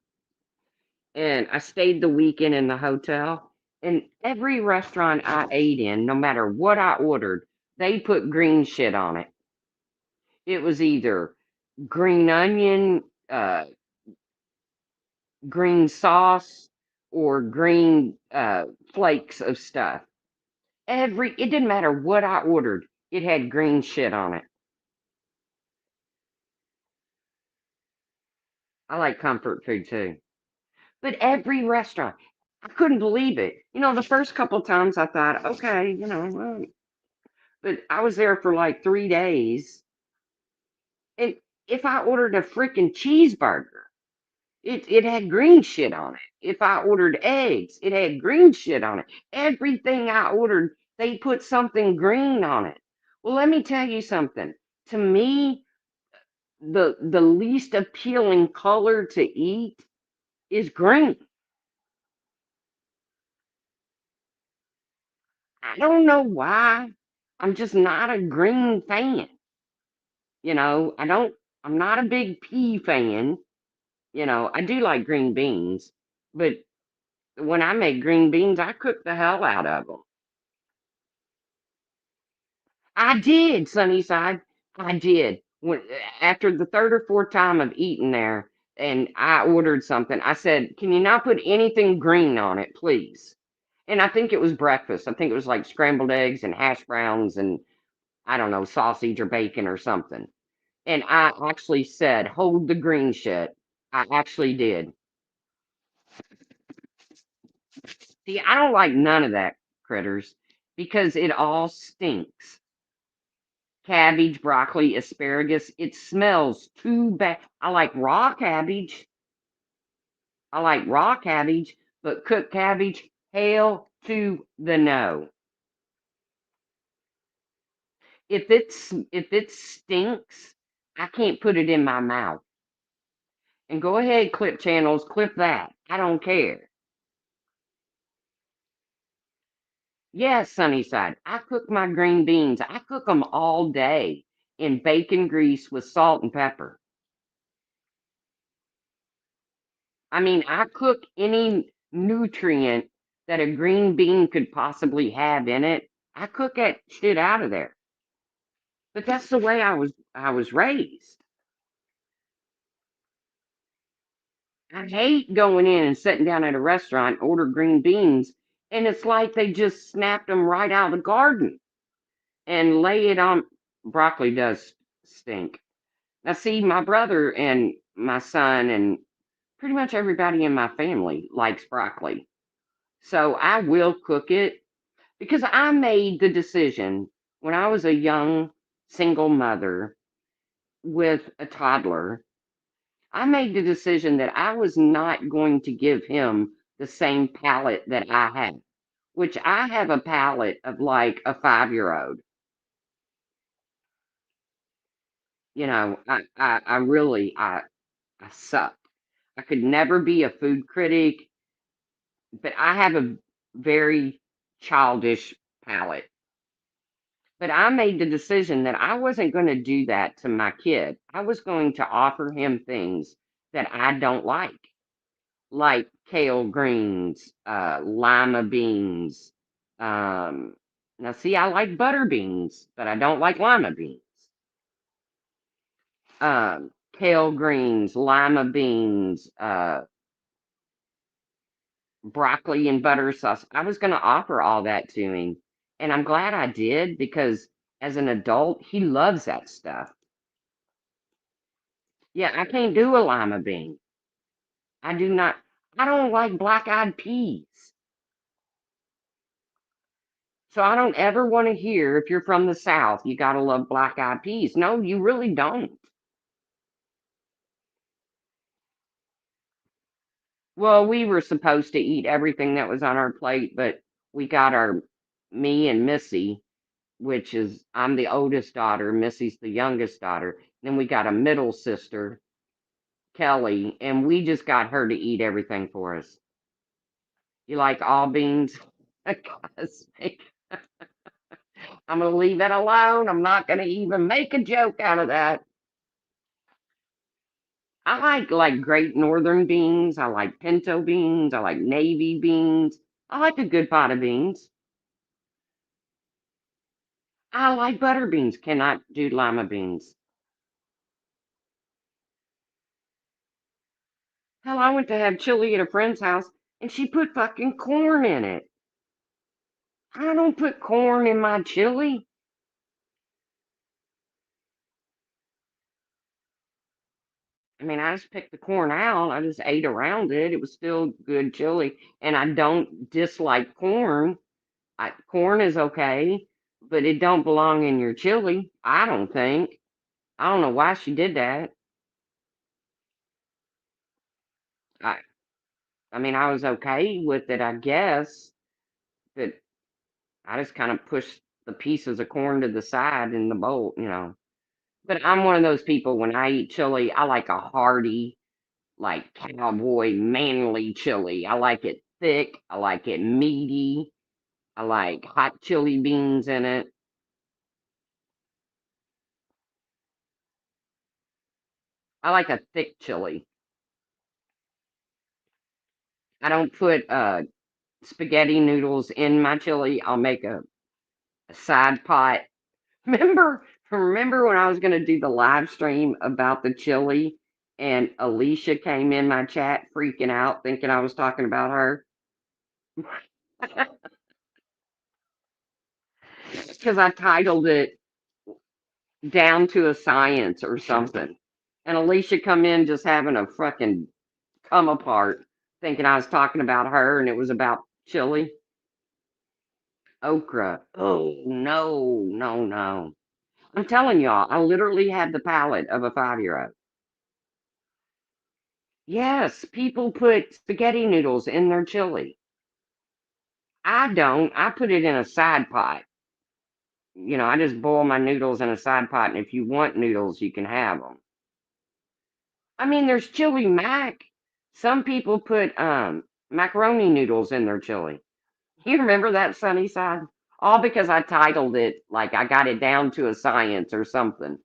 and I stayed the weekend in the hotel. And every restaurant I ate in, no matter what I ordered, they put green shit on it. It was either green onion, green sauce, or green flakes of stuff. It didn't matter what I ordered, it had green shit on it. I like comfort food too. But every restaurant, I couldn't believe it. The first couple times I thought, okay, well, but I was there for like 3 days. And if I ordered a freaking cheeseburger, it had green shit on it. If I ordered eggs, it had green shit on it. Everything I ordered, they put something green on it. Well, let me tell you something. To me, the least appealing color to eat is green. I don't know why. I'm just not a green fan. I don't, I'm not a big pea fan. I do like green beans, but when I make green beans, I cook the hell out of them. I did, Sunnyside. I did. After the third or fourth time of eating there, and I ordered something, I said, "Can you not put anything green on it, please?" And I think it was breakfast. I think it was like scrambled eggs and hash browns and I don't know, sausage or bacon or something. And I actually said, "Hold the green shit." I actually did. See, I don't like none of that critters because it all stinks. Cabbage, broccoli, asparagus, it smells too bad. I like raw cabbage. I like raw cabbage, but cooked cabbage, hell to the no. If it stinks, I can't put it in my mouth. And go ahead, clip channels, clip that. I don't care. Yes, Sunnyside. I cook my green beans. I cook them all day in bacon grease with salt and pepper. I mean, I cook any nutrient that a green bean could possibly have in it. I cook that shit out of there. But that's the way I was raised. I hate going in and sitting down at a restaurant, order green beans, and it's like they just snapped them right out of the garden and lay it on. Broccoli does stink. Now, see, my brother and my son and pretty much everybody in my family likes broccoli. So I will cook it because I made the decision when I was a young single mother with a toddler. I made the decision that I was not going to give him the same palate that I have, which I have a palate of like a 5-year old. I really, I suck. I could never be a food critic, but I have a very childish palate. But I made the decision that I wasn't going to do that to my kid. I was going to offer him things that I don't like kale greens, lima beans. Um, Now, see, I like butter beans, but I don't like lima beans. Kale greens, lima beans, broccoli and butter sauce. I was going to offer all that to him. And I'm glad I did because as an adult, he loves that stuff. Yeah, I can't do a lima bean. I do not, I don't like black eyed peas. So I don't ever want to hear if you're from the South, you got to love black eyed peas. No, you really don't. Well, we were supposed to eat everything that was on our plate, but we got me and Missy, which is, I'm the oldest daughter, Missy's the youngest daughter. Then we got a middle sister, Kelly, and we just got her to eat everything for us. You like all beans? I'm going to leave that alone. I'm not going to even make a joke out of that. I like Great Northern beans. I like pinto beans. I like navy beans. I like a good pot of beans. I like butter beans. Cannot do lima beans. Hell, I went to have chili at a friend's house and she put fucking corn in it. I don't put corn in my chili. I mean, I just picked the corn out. I just ate around it. It was still good chili. And I don't dislike corn. Corn is okay, but it don't belong in your chili. I don't think. I don't know why she did that. I, I mean, I was okay with it, I guess, but I just kind of pushed the pieces of corn to the side in the bowl. But I'm one of those people when I eat chili, I like a hearty, like cowboy, manly chili. I like it thick. I like it meaty. I like hot chili beans in it. I like a thick chili. I don't put spaghetti noodles in my chili. I'll make a side pot. Remember when I was going to do the live stream about the chili and Alicia came in my chat freaking out thinking I was talking about her? Because I titled it Down to a Science or something. And Alicia come in just having a fucking come apart thinking I was talking about her and it was about chili. Okra. Oh, no, no, no. I'm telling y'all, I literally had the palate of a 5-year-old. Yes, people put spaghetti noodles in their chili. I don't. I put it in a side pot. I just boil my noodles in a side pot, and if you want noodles, you can have them. I mean, there's chili mac. Some people put macaroni noodles in their chili. You remember that, Sunny Side? All because I titled it like I got it down to a science or something.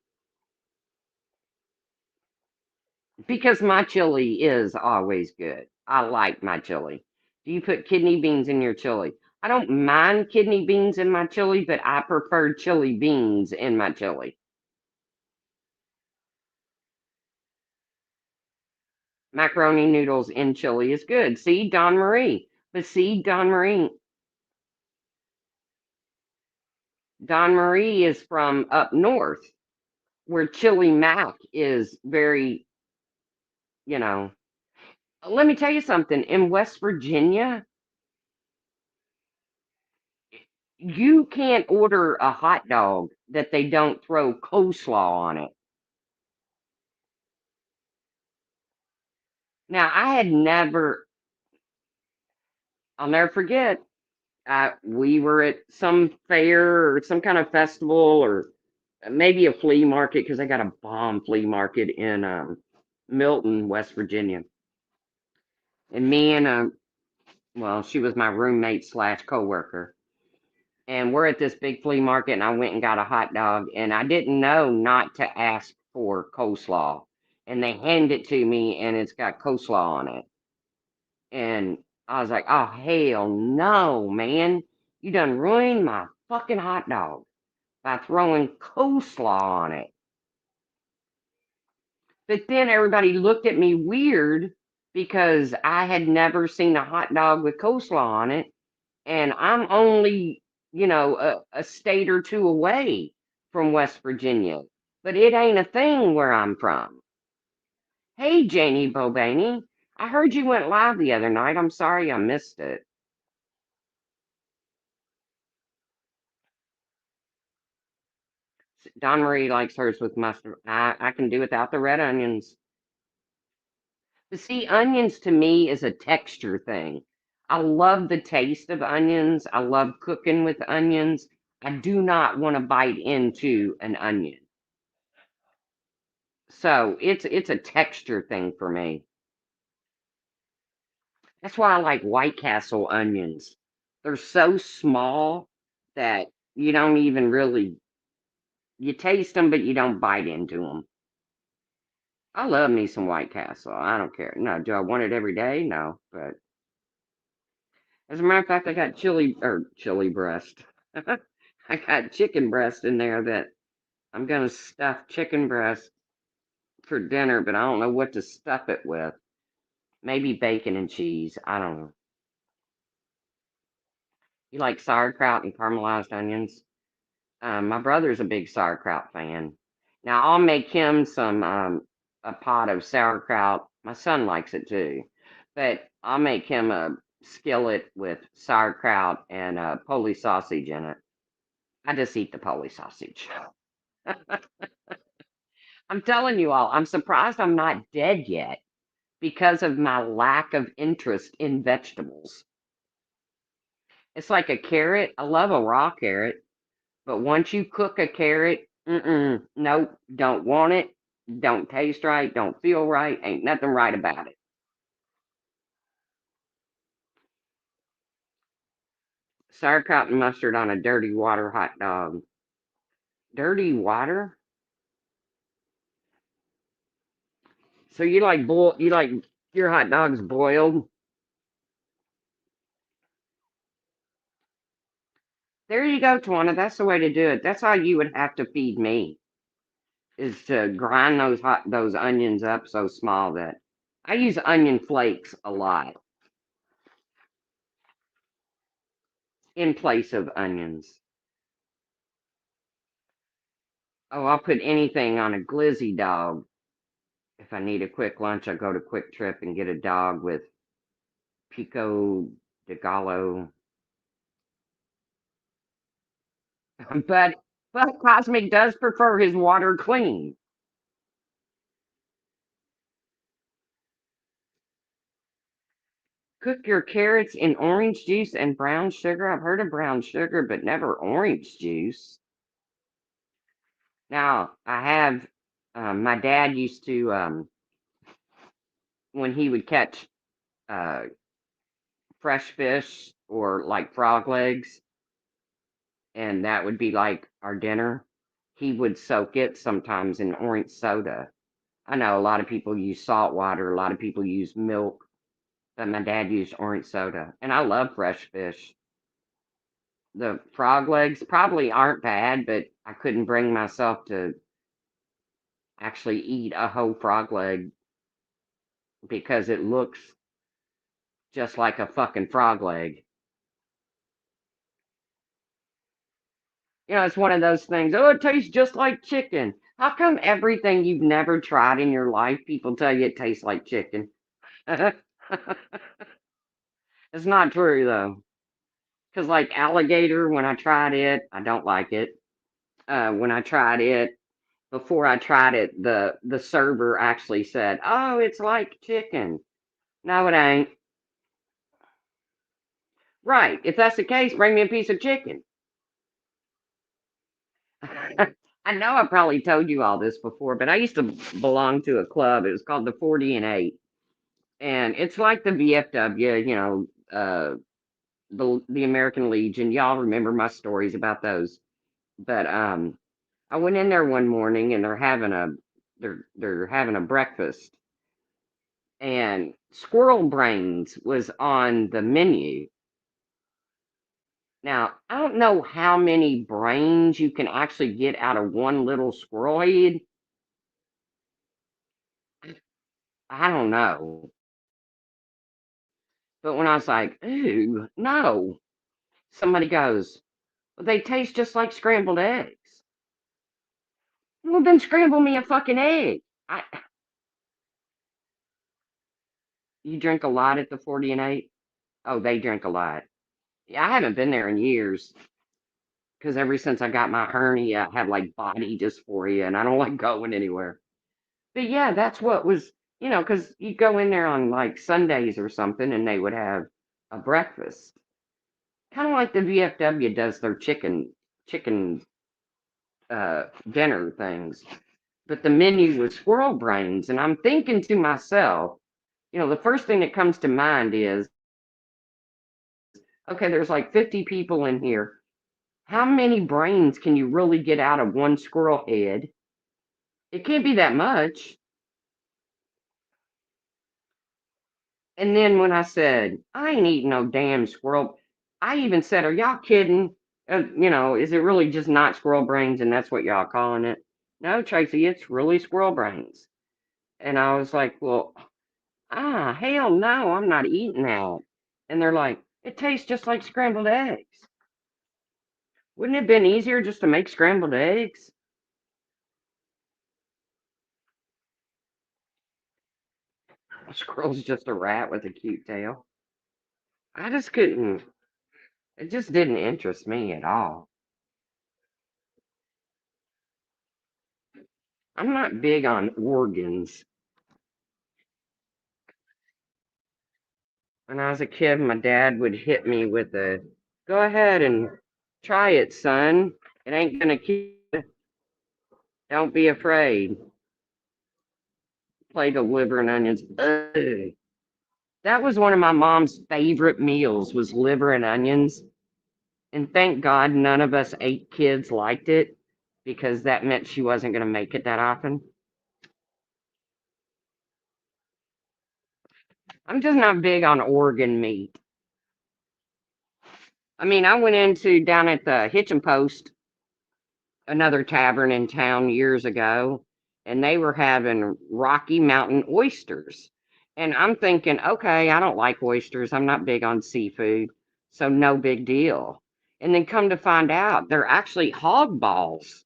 Because my chili is always good. I like my chili. Do you put kidney beans in your chili? I don't mind kidney beans in my chili, but I prefer chili beans in my chili. Macaroni noodles in chili is good. See, Don Marie. But see, Don Marie is from up north where chili mac is very, you know. Let me tell you something. In West Virginia, you can't order a hot dog that they don't throw coleslaw on it. Now, I'll never forget, we were at some fair or some kind of festival or maybe a flea market because I got a bomb flea market in Milton, West Virginia. And me and, well, she was my roommate slash coworker. And we're at this big flea market and I went and got a hot dog and I didn't know not to ask for coleslaw. And they hand it to me and it's got coleslaw on it. And I was like, oh hell no, man. You done ruined my fucking hot dog by throwing coleslaw on it. But then everybody looked at me weird because I had never seen a hot dog with coleslaw on it. And I'm only, a state or two away from West Virginia. But it ain't a thing where I'm from. Hey, Janie Bobaney, I heard you went live the other night. I'm sorry I missed it. Don Marie likes hers with mustard. I can do without the red onions. But see, onions to me is a texture thing. I love the taste of onions. I love cooking with onions. I do not want to bite into an onion. So it's a texture thing for me. That's why I like White Castle onions. They're so small that you don't even really you taste them, but you don't bite into them. I love me some White Castle. I don't care. No, do I want it every day? No. But as a matter of fact, I got chili breast. I got chicken breast in there that I'm gonna stuff chicken breast for dinner, but I don't know what to stuff it with. Maybe bacon and cheese. I don't know. You like sauerkraut and caramelized onions? My brother's a big sauerkraut fan. Now I'll make him some a pot of sauerkraut. My son likes it too, but I'll make him a skillet with sauerkraut and Polish sausage in it. I just eat the Polish sausage. I'm telling you all, I'm surprised I'm not dead yet because of my lack of interest in vegetables. It's like a carrot. I love a raw carrot, but once you cook a carrot, nope, don't want it, don't taste right, don't feel right, ain't nothing right about it. Sauerkraut and mustard on a dirty water hot dog. Dirty water? So you like your hot dogs boiled? There you go, Twana. That's the way to do it. That's how you would have to feed me, is to grind those onions up so small that I use onion flakes a lot in place of onions. Oh, I'll put anything on a glizzy dog. If I need a quick lunch, I go to Quick Trip and get a dog with pico de gallo. but but Cosmic does prefer his water clean. Cook your carrots in orange juice and brown sugar. I've heard of brown sugar, but never orange juice. Now I have. My dad used to when he would catch uh, fresh fish or like frog legs, and that would be like our dinner. He would soak it sometimes in orange soda. I know a lot of people use salt water, a lot of people use milk, but my dad used orange soda. And I love fresh fish. The frog legs probably aren't bad, but I couldn't bring myself to actually eat a whole frog leg because it looks just like a fucking frog leg. It's one of those things. Oh, it tastes just like chicken. How come everything you've never tried in your life, people tell you it tastes like chicken? It's not true though. Because like alligator, when I tried it, I don't like it. When I tried it, before I tried it, the server actually said, "Oh, it's like chicken." No, it ain't. Right. If that's the case, bring me a piece of chicken. I know I probably told you all this before, but I used to belong to a club. It was called the 40 and 8. And it's like the VFW, the American Legion. Y'all remember my stories about those. But I went in there one morning and they're having a breakfast and squirrel brains was on the menu. Now, I don't know how many brains you can actually get out of one little squirrel head. I don't know. But when I was like, ooh, no, somebody goes, well, they taste just like scrambled eggs. Well, then scramble me a fucking egg. I, you drink a lot at the 40 and 8? Oh, they drink a lot. Yeah, I haven't been there in years because ever since I got my hernia, I have like body dysphoria and I don't like going anywhere. But yeah, that's what was, because you go in there on like Sundays or something and they would have a breakfast. Kind of like the VFW does their chicken dinner things. But the menu was squirrel brains. And I'm thinking to myself, the first thing that comes to mind is, okay, there's like 50 people in here. How many brains can you really get out of one squirrel head? It can't be that much. And then when I said, I ain't eating no damn squirrel, I even said, are y'all kidding? Is it really just not squirrel brains and that's what y'all calling it? No, Tracy, it's really squirrel brains. And I was like, well, hell no, I'm not eating that. And they're like, it tastes just like scrambled eggs. Wouldn't it have been easier just to make scrambled eggs? A squirrel's just a rat with a cute tail. I just couldn't, it just didn't interest me at all. I'm not big on organs. When I was a kid, my dad would hit me with a, go ahead and try it, son. It ain't gonna kill you. Don't be afraid. Plate of liver and onions. Ugh. That was one of my mom's favorite meals was liver and onions. And thank God none of us 8 kids liked it because that meant she wasn't gonna make it that often. I'm just not big on organ meat. I mean, I went into down at the Hitchin Post, another tavern in town years ago, and they were having Rocky Mountain oysters. And I'm thinking, okay, I don't like oysters. I'm not big on seafood, so no big deal. And then come to find out, they're actually hog balls.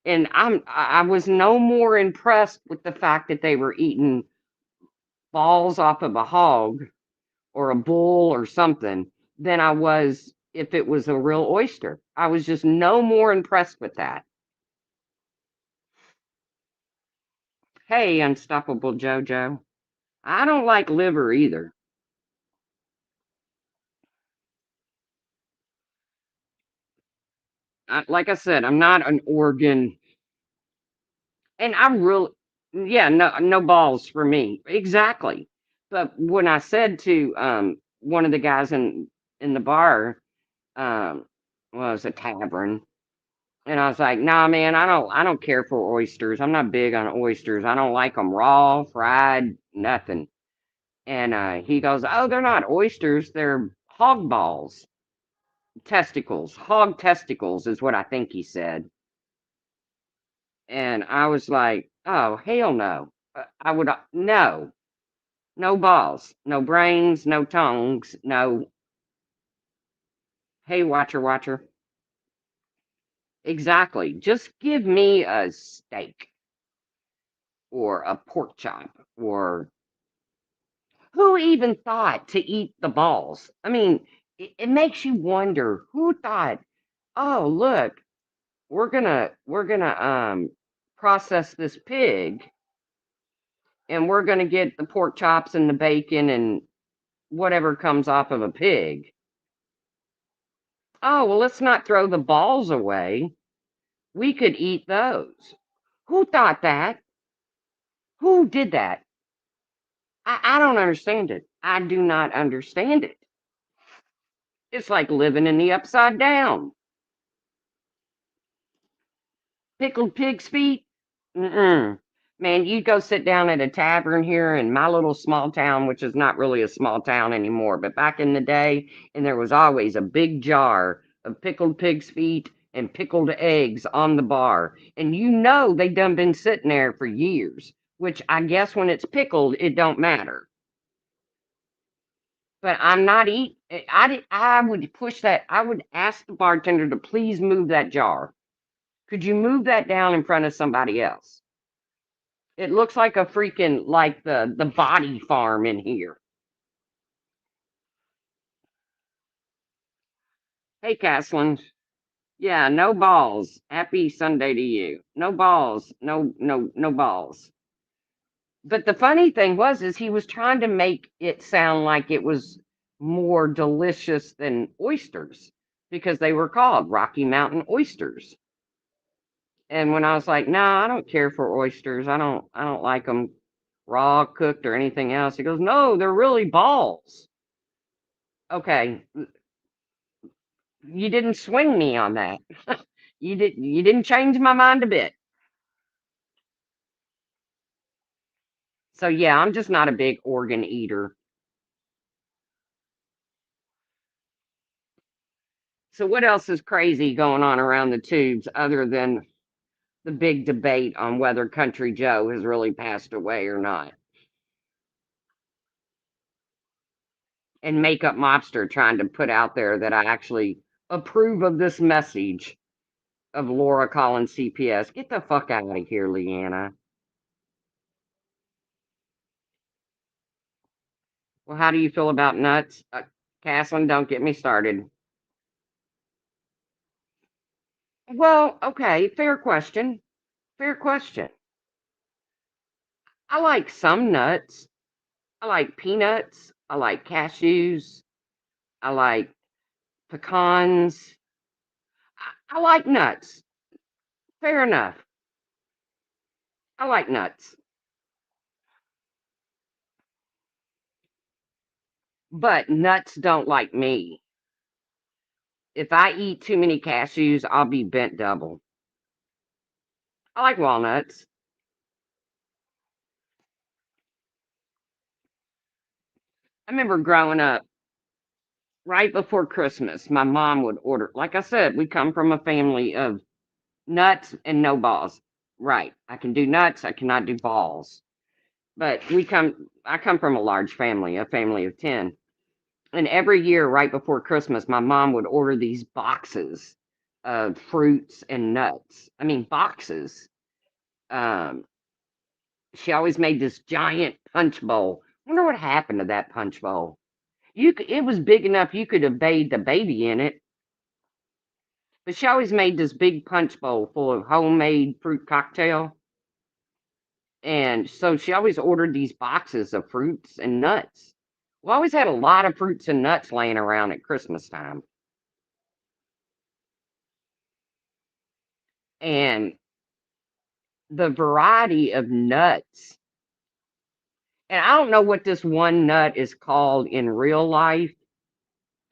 And I was no more impressed with the fact that they were eating balls off of a hog or a bull or something than I was if it was a real oyster. I was just no more impressed with that. Hey, Unstoppable Jojo. I don't like liver either. Like I said, I'm not an organ, and I really, yeah, no balls for me. Exactly. But when I said to one of the guys in the bar, well, it was a tavern, and I was like, nah, man, I don't care for oysters. I'm not big on oysters. I don't like them raw, fried, nothing. And he goes, oh, they're not oysters. They're hog balls. Testicles, hog testicles is what I think he said. And I was like, oh, hell no. I would, no, no balls, no brains, no tongues, no, hey, watcher, watcher. Exactly. Just give me a steak or a pork chop or who even thought to eat the balls? I mean, it makes you wonder who thought, oh, look, we're gonna process this pig and we're going to get the pork chops and the bacon and whatever comes off of a pig. Oh, well, let's not throw the balls away. We could eat those. Who thought that? Who did that? I don't understand it. I do not understand it. It's like living in the upside down. Pickled pig's feet? Mm-mm. Man, you go sit down at a tavern here in my little small town, which is not really a small town anymore, but back in the day, and there was always a big jar of pickled pig's feet and pickled eggs on the bar. And they done been sitting there for years, which I guess when it's pickled, it don't matter. But I'm not eat. I would push that. I would ask the bartender to please move that jar. Could you move that down in front of somebody else? It looks like a freaking like the body farm in here. Hey, Caslin. Yeah, no balls. Happy Sunday to you. No balls. No balls. But the funny thing is he was trying to make it sound like it was more delicious than oysters because they were called Rocky Mountain oysters. And when I was like, "No, I don't care for oysters. I don't like them raw, cooked, or anything else." He goes, "No, they're really balls." Okay, you didn't swing me on that. You didn't change my mind a bit. So yeah, I'm just not a big organ eater. So what else is crazy going on around the tubes other than the big debate on whether Country Joe has really passed away or not? And Makeup Mobster trying to put out there that I actually approve of this message of Laura calling CPS. Get the fuck out of here, Leanna. Well, how do you feel about nuts? Caslin, don't get me started. Well, okay, fair question. Fair question. I like some nuts. I like peanuts. I like cashews. I like pecans. I like nuts. Fair enough. I like nuts. But nuts don't like me. If I eat too many cashews, I'll be bent double. I like walnuts. I remember growing up, right before Christmas, my mom would order, like I said, we come from a family of nuts and no balls. Right. I can do nuts, I cannot do balls. But I come from a large family, a family of 10. And every year, right before Christmas, my mom would order these boxes of fruits and nuts. I mean, boxes. Um, she always made this giant punch bowl. Wonder what happened to that punch bowl. It was big enough you could have bathed a baby in it, but she always made this big punch bowl full of homemade fruit cocktail. And so she always ordered these boxes of fruits and nuts. We always had a lot of fruits and nuts laying around at Christmas time. And the variety of nuts, and I don't know what this one nut is called in real life.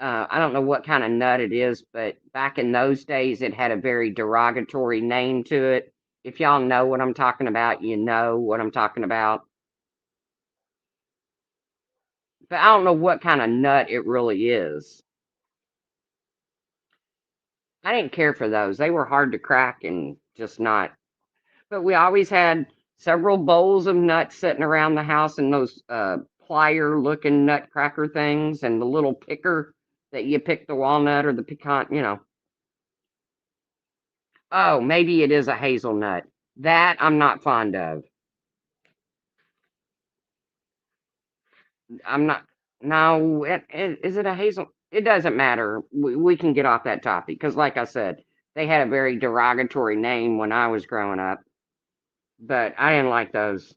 I don't know what kind of nut it is, but back in those days, it had a very derogatory name to it. If y'all know what I'm talking about, you know what I'm talking about. But I don't know what kind of nut it really is. I didn't care for those. They were hard to crack and just not. But we always had several bowls of nuts sitting around the house and those plier looking nutcracker things and the little picker that you pick the walnut or the pecan. Oh, maybe it is a hazelnut. That I'm not fond of. I'm not. No, is it a hazel? It doesn't matter. We can get off that topic because, like I said, they had a very derogatory name when I was growing up, but I didn't like those.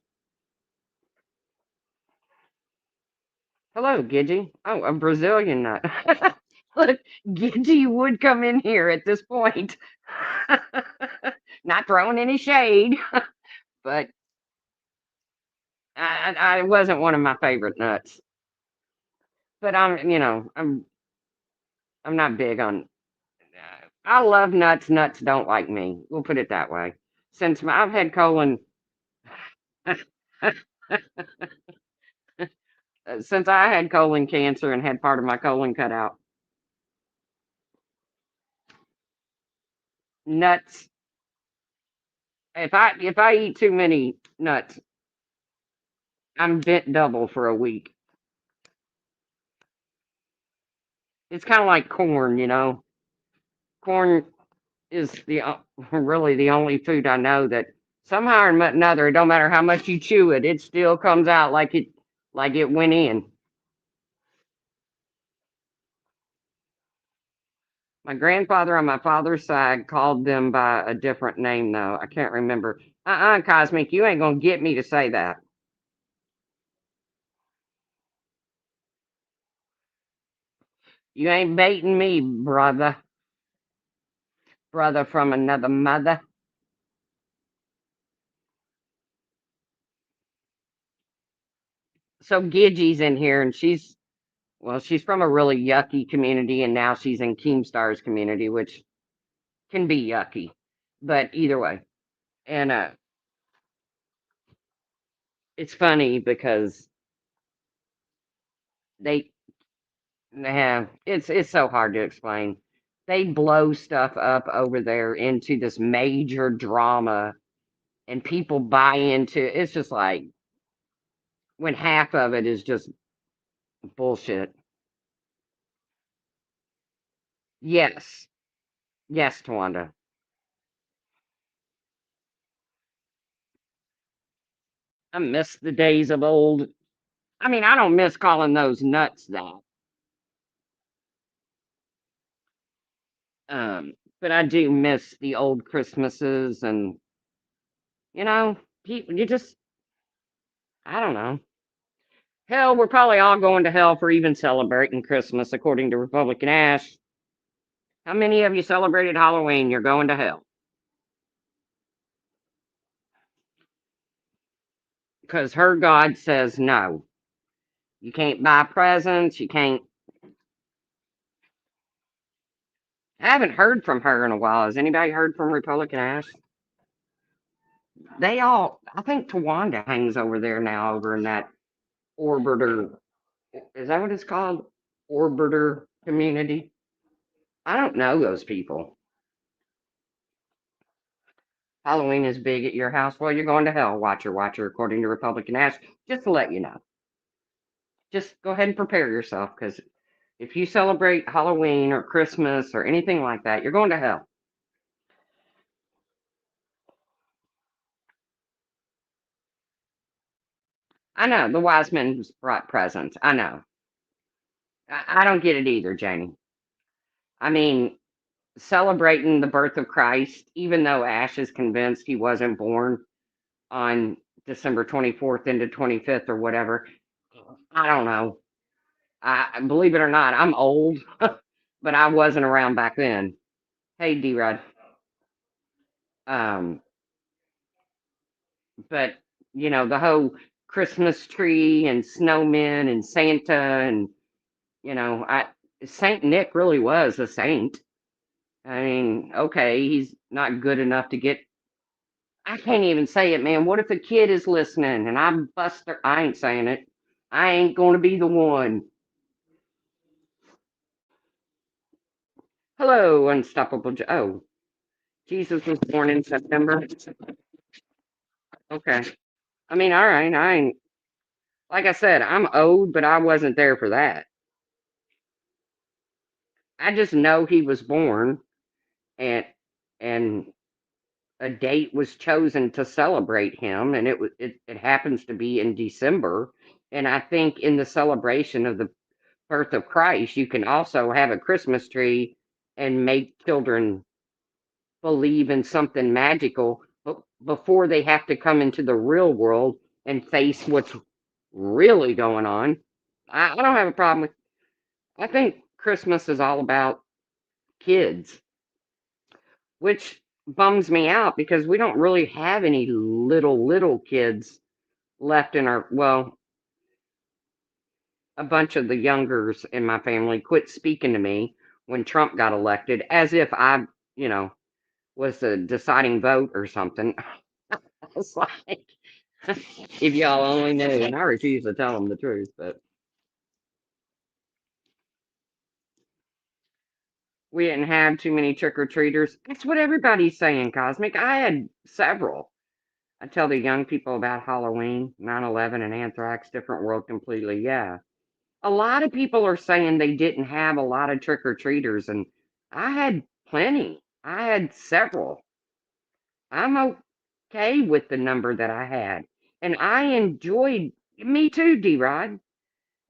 Hello, Gidgy. Oh, a Brazilian nut. Look, Gidgy would come in here at this point. Not throwing any shade, but I wasn't one of my favorite nuts. But I'm not big on. I love nuts. Nuts don't like me. We'll put it that way. I've had colon, since I had colon cancer and had part of my colon cut out, nuts. If I eat too many nuts, I'm bent double for a week. It's kind of like corn. Corn is really the only food I know that somehow or another, it don't matter how much you chew it, it still comes out like it went in. My grandfather on my father's side called them by a different name though. I can't remember. Cosmic, you ain't gonna get me to say that. You ain't baiting me, brother. Brother from another mother. So Gidgie's in here and she's from a really yucky community and now she's in Keemstar's community, which can be yucky. But either way. And it's funny because they have it's so hard to explain. They blow stuff up over there into this major drama, and people buy into it's just like when half of it is just bullshit. Yes. Yes, Tawanda. I miss the days of old. I mean, I don't miss calling those nuts that. But I do miss the old Christmases and people you just I don't know. Hell, we're probably all going to hell for even celebrating Christmas, according to Republican Ash. How many of you celebrated Halloween? You're going to hell. Because her God says no. You can't buy presents. You can't. I haven't heard from her in a while. Has anybody heard from Republican Ash? I think Tawanda hangs over there now, over in that Orbiter. Is that what it's called? Orbiter community? I don't know those people. Halloween is big at your house. Well, you're going to hell, watcher, according to Republican Ash. Just to let you know. Just go ahead and prepare yourself because if you celebrate Halloween or Christmas or anything like that, you're going to hell. I know the wise men brought presents. I know. I don't get it either, Janie. I mean, celebrating the birth of Christ, even though Ash is convinced he wasn't born on December 24th into 25th or whatever. I don't know. I believe it or not, I'm old, but I wasn't around back then. Hey, D Rod. Um, but the whole Christmas tree and snowmen and Santa and I Saint Nick really was a saint. I mean, okay, he's not good enough to get. I can't even say it, man. What if a kid is listening and I bust their? I ain't saying it. I ain't going to be the one. Hello, Unstoppable Joe. Oh, Jesus was born in September. Okay. I mean, all right. I ain't, like I said, I'm old, but I wasn't there for that. I just know he was born and and a date was chosen to celebrate him and it happens to be in December. And I think in the celebration of the birth of Christ, you can also have a Christmas tree and make children believe in something magical before they have to come into the real world and face what's really going on. I don't have a problem with. I think Christmas is all about kids, which bums me out because we don't really have any little kids left in our. Well, a bunch of the youngers in my family quit speaking to me when Trump got elected, as if I, you know, was the deciding vote or something. It's like, if y'all only knew, and I refuse to tell them the truth, but we didn't have too many trick or treaters. That's what everybody's saying, Cosmic. I had several. I tell the young people about Halloween, 9/11, and anthrax, different world completely. Yeah. A lot of people are saying they didn't have a lot of trick or treaters, and I had plenty. I had several. I'm okay with the number that I had. And I enjoyed, me too, D Rod.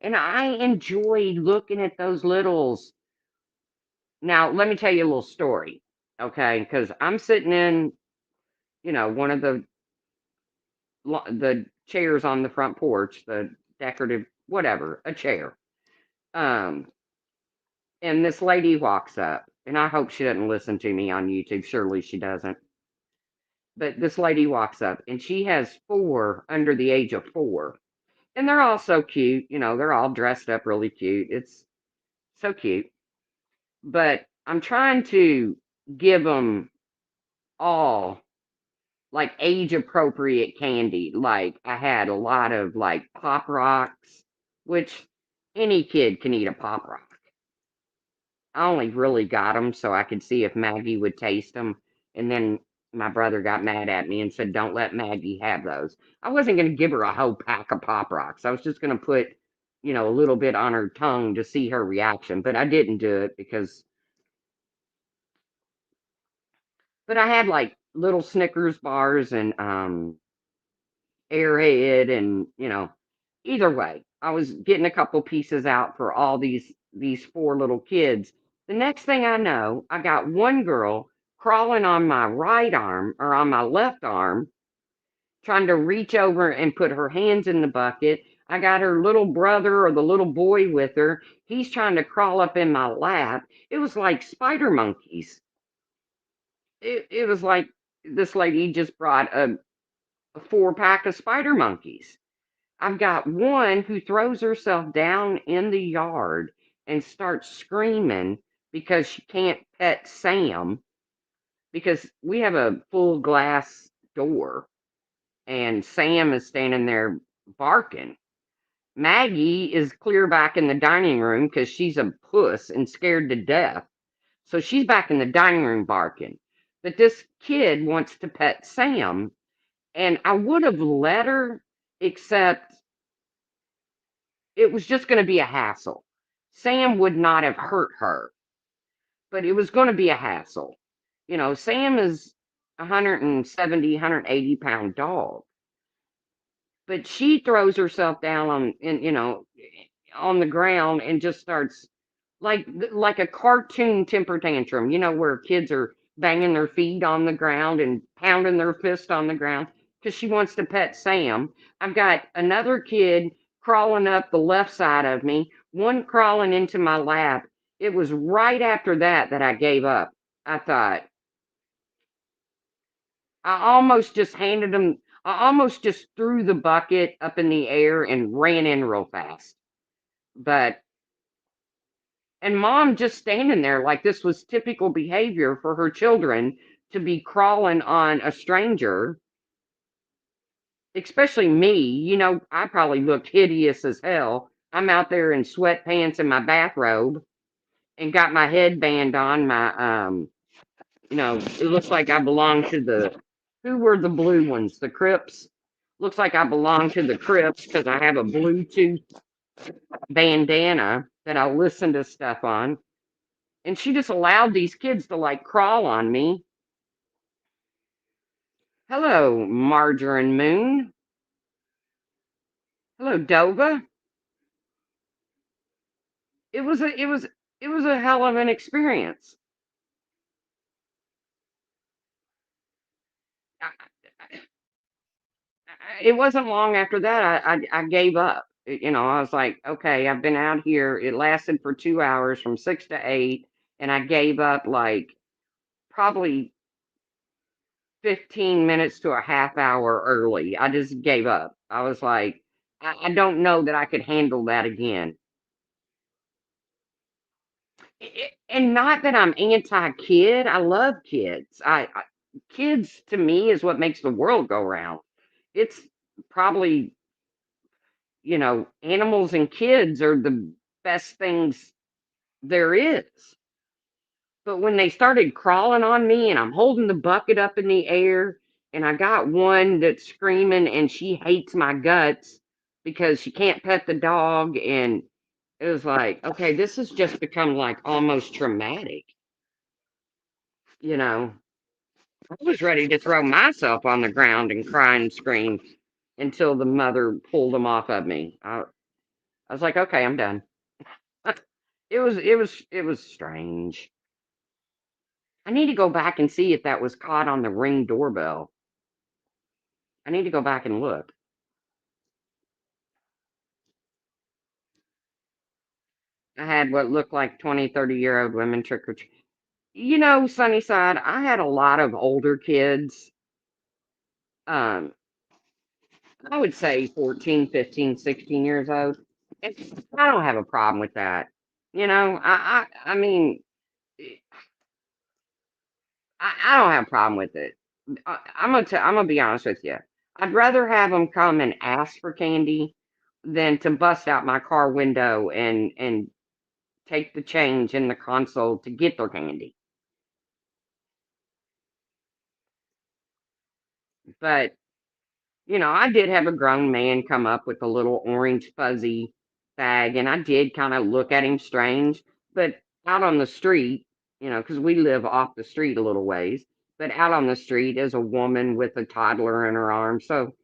And I enjoyed looking at those littles. Now, let me tell you a little story, okay? Because I'm sitting in, one of the chairs on the front porch, the decorative, whatever, a chair. Um, and this lady walks up, and I hope she doesn't listen to me on YouTube. Surely she doesn't. But this lady walks up, and she has four under the age of 4, and they're all so cute. They're all dressed up really cute. It's so cute. But I'm trying to give them all like age appropriate candy. Like I had a lot of like Pop Rocks, which any kid can eat a Pop Rock. I only really got them so I could see if Maggie would taste them. And then my brother got mad at me and said, "Don't let Maggie have those." I wasn't going to give her a whole pack of Pop Rocks. I was just going to put, a little bit on her tongue to see her reaction. But I didn't do it but I had like little Snickers bars and Airhead, and either way, I was getting a couple pieces out for all these four little kids. The next thing I know, I got one girl crawling on my right arm or on my left arm, trying to reach over and put her hands in the bucket. I got her little brother or the little boy with her. He's trying to crawl up in my lap. It was like spider monkeys. It was like this lady just brought a four-pack of spider monkeys. I've got one who throws herself down in the yard and starts screaming because she can't pet Sam, because we have a full glass door and Sam is standing there barking. Maggie is clear back in the dining room because she's a puss and scared to death. So she's back in the dining room barking. But this kid wants to pet Sam, and I would have let her, except it was just going to be a hassle. Sam would not have hurt her, but it was going to be a hassle. Sam is 170, 180 pound dog, but she throws herself down on the ground and just starts like a cartoon temper tantrum, where kids are banging their feet on the ground and pounding their fist on the ground because she wants to pet Sam. I've got another kid crawling up the left side of me, one crawling into my lap. It was right after that I gave up. I thought, I almost just threw the bucket up in the air and ran in real fast. But And mom just standing there like this was typical behavior for her children, to be crawling on a stranger, especially me. I probably looked hideous as hell. I'm out there in sweatpants and my bathrobe and got my headband on. It looks like I belong to who were the blue ones? The Crips. Looks like I belong to the Crips because I have a Bluetooth bandana that I listen to stuff on. And she just allowed these kids to like crawl on me. Hello, Margarine Moon. Hello, Dova. It was a hell of an experience. I, it wasn't long after that I gave up. I was like, okay, I've been out here. It lasted for 2 hours from 6 to 8, and I gave up like probably 15 minutes to a half hour early. I just gave up. I was like, I don't know that I could handle that again. And not that I'm anti-kid. I love kids. Kids to me is what makes the world go round. It's probably, animals and kids are the best things there is. But when they started crawling on me and I'm holding the bucket up in the air, and I got one that's screaming and she hates my guts because she can't pet the dog, and it was like, okay, this has just become like almost traumatic. You know, I was ready to throw myself on the ground and cry and scream until the mother pulled them off of me. I was like, okay, I'm done. It was strange. I need to go back and see if that was caught on the Ring doorbell. I need to go back and look. I had what looked like 20, 30-year-old women trick or treat. Sunnyside, I had a lot of older kids. Um, I would say 14, 15, 16 years old. And I don't have a problem with that. I mean, I don't have a problem with it. I'm gonna be honest with you. I'd rather have them come and ask for candy than to bust out my car window and take the change in the console to get their candy. But, I did have a grown man come up with a little orange fuzzy bag, and I did kind of look at him strange. But out on the street, because we live off the street a little ways, but out on the street is a woman with a toddler in her arms. So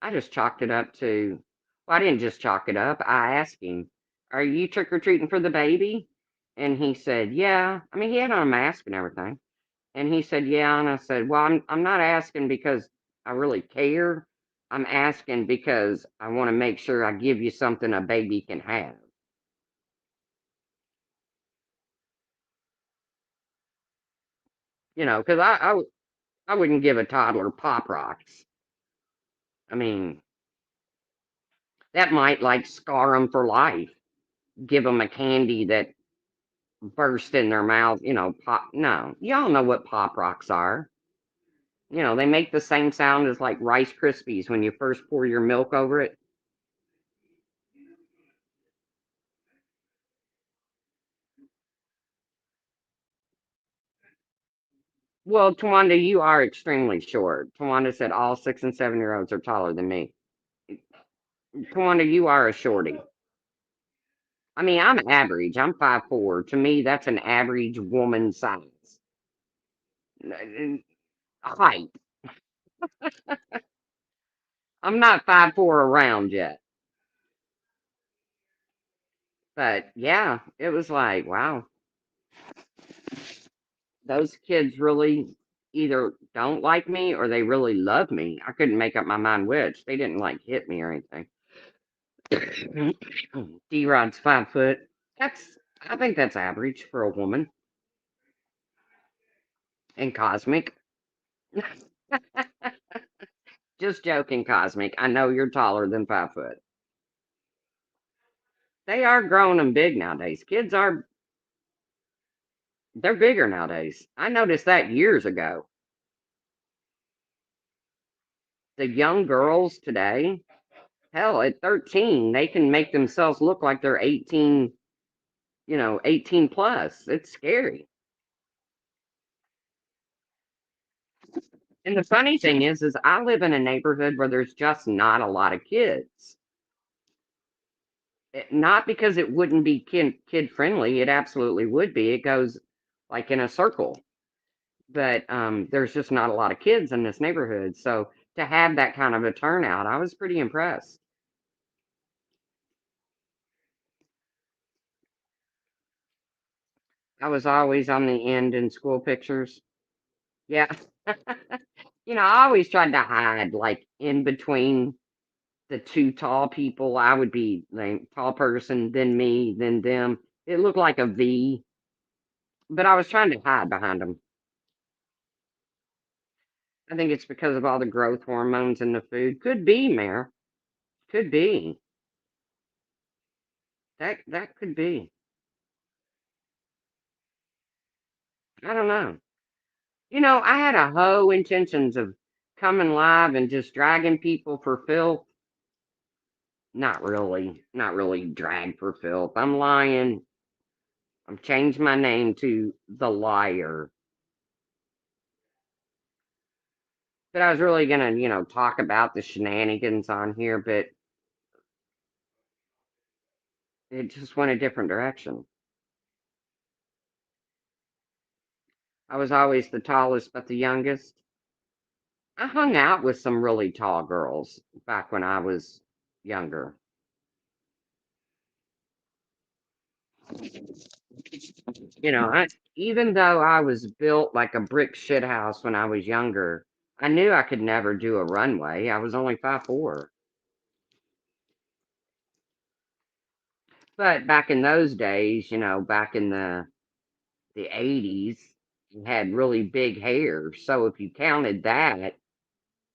I just chalked it up to, well, I didn't just chalk it up. I asked him, "Are you trick or treating for the baby?" And he said, "Yeah." I mean, he had on a mask and everything. And he said, "Yeah." And I said, "Well, I'm not asking because I really care. I'm asking because I want to make sure I give you something a baby can have." Because I wouldn't give a toddler Pop Rocks. I mean, that might like scar them for life. Give them a candy that burst in their mouth, pop. No, y'all know what Pop Rocks are. They make the same sound as like Rice Krispies when you first pour your milk over it. Well, Tawanda, you are extremely short. Tawanda said all 6 and 7 year olds are taller than me. Tawanda, you are a shorty. I mean, I'm average. I'm 5'4". To me, that's an average woman size. Height. I'm not 5'4" around yet. But yeah, it was like, wow, those kids really either don't like me or they really love me. I couldn't make up my mind which. They didn't like hit me or anything. D Rod's 5 foot. I think that's average for a woman. And Cosmic. Just joking, Cosmic. I know you're taller than 5 foot. They are grown and big nowadays. They're bigger nowadays. I noticed that years ago. The young girls today, hell, at 13, they can make themselves look like they're 18, 18 plus. It's scary. And the funny thing is I live in a neighborhood where there's just not a lot of kids. Not because it wouldn't be kid friendly. It absolutely would be. It goes like in a circle. But there's just not a lot of kids in this neighborhood. So to have that kind of a turnout, I was pretty impressed. I was always on the end in school pictures. Yeah. I always tried to hide like in between the two tall people. I would be the tall person, then me, then them. It looked like a V, but I was trying to hide behind them. I think it's because of all the growth hormones in the food. Could be, Mayor. Could be. That could be. I don't know. I had a hoe intentions of coming live and just dragging people for filth. Not really. Not really drag for filth. I'm lying. I've changed my name to the liar. But I was really gonna, talk about the shenanigans on here, but it just went a different direction. I was always the tallest but the youngest. I hung out with some really tall girls back when I was younger. Even though I was built like a brick shit house when I was younger, I knew I could never do a runway. I was only 5'4". But back in those days, back in the 80s, you had really big hair. So if you counted that,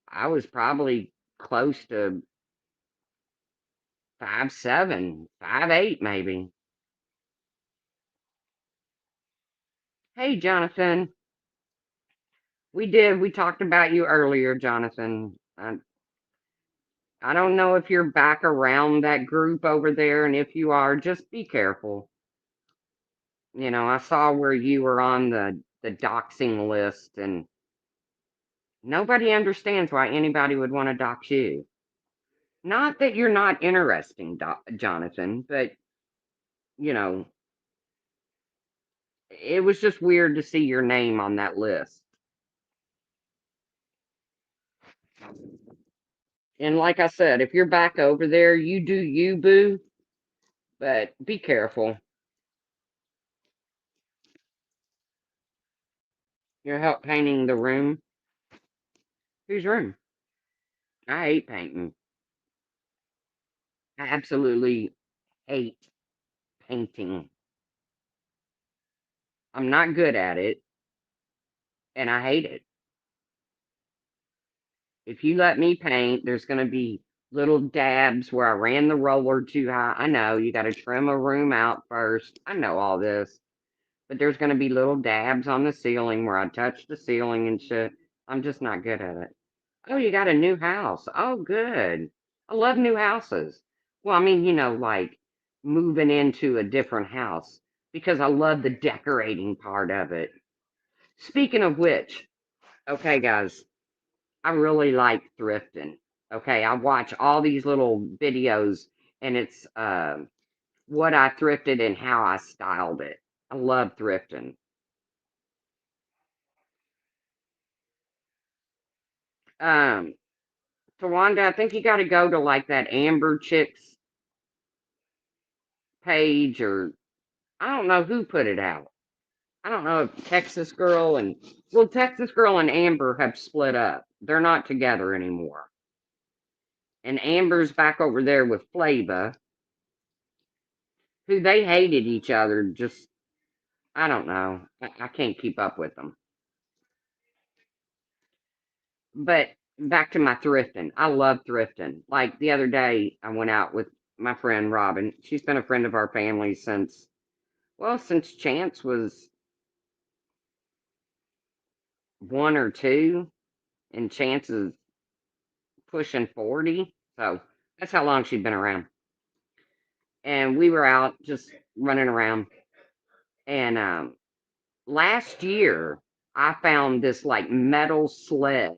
I was probably close to 5'7", 5'8", maybe. Hey, Jonathan. We talked about you earlier, Jonathan. I don't know if you're back around that group over there, and if you are, just be careful. I saw where you were on the doxing list, and nobody understands why anybody would want to dox you. Not that you're not interesting, Jonathan, but you know, it was just weird to see your name on that list. And like I said, if you're back over there, you do you, boo, but be careful. You're help painting the room. Whose room? I hate painting. I absolutely hate painting. I'm not good at it, and I hate it. If you let me paint, there's going to be little dabs where I ran the roller too high. I know you got to trim a room out first. I know all this, but there's going to be little dabs on the ceiling where I touch the ceiling and shit. I'm just not good at it. Oh, you got a new house. Oh, good. I love new houses. Well, I mean, like moving into a different house because I love the decorating part of it. Speaking of which, okay, guys, I really like thrifting. Okay, I watch all these little videos and it's what I thrifted and how I styled it. I love thrifting. Um, Tawanda, I think you got to go to like that Amber Chicks page, or I don't know who put it out. I don't know if Texas Girl and Amber have split up. They're not together anymore. And Amber's back over there with Flava, who they hated each other. Just, I don't know. I can't keep up with them. But back to my thrifting. I love thrifting. Like the other day, I went out with my friend Robin. She's been a friend of our family since Chance was one or two, and Chance is pushing 40. So that's how long she'd been around. And we were out just running around. And last year, I found this like metal sled,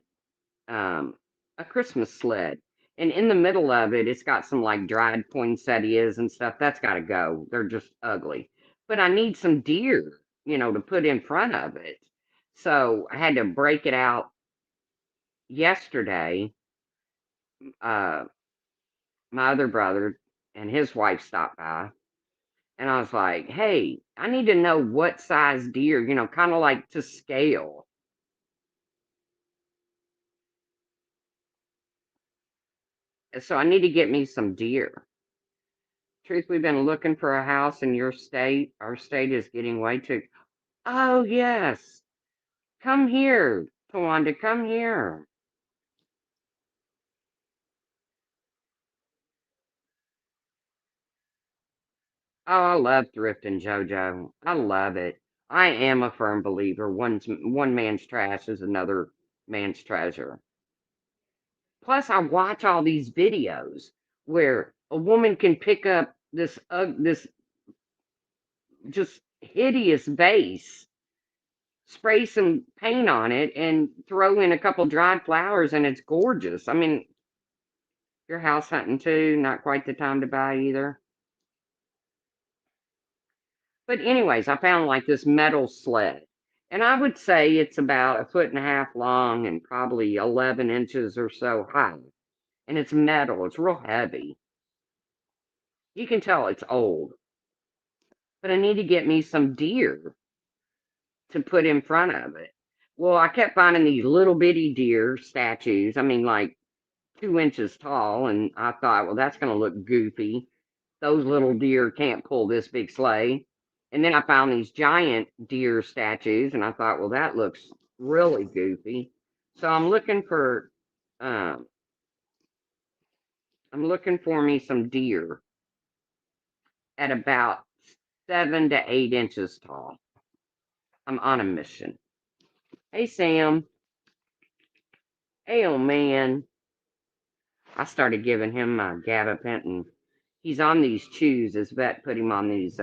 um, a Christmas sled. And in the middle of it, it's got some like dried poinsettias and stuff. That's got to go. They're just ugly. But I need some deer, to put in front of it. So I had to break it out yesterday. Uh, my other brother and his wife stopped by. And I was like, hey, I need to know what size deer, kind of like to scale. So I need to get me some deer. Truth, we've been looking for a house in your state. Our state is getting way too. Oh, yes. Come here, Tawanda, come here. Oh, I love thrifting, JoJo. I love it. I am a firm believer. One man's trash is another man's treasure. Plus, I watch all these videos where a woman can pick up this just hideous vase, spray some paint on it, and throw in a couple dried flowers, and it's gorgeous. I mean, you're house hunting too. Not quite the time to buy either. But anyways, I found like this metal sled, and I would say it's about a foot and a half long and probably 11 inches or so high. And it's metal. It's real heavy. You can tell it's old. But I need to get me some deer to put in front of it. Well, I kept finding these little bitty deer statues. I mean, like 2 inches tall. And I thought, well, that's going to look goofy. Those little deer can't pull this big sleigh. And then I found these giant deer statues, and I thought, well, that looks really goofy. So um, I'm looking for me some deer at about 7 to 8 inches tall. I'm on a mission. Hey, Sam. Hey, oh man. I started giving him gabapentin. He's on these chews. His vet put him on these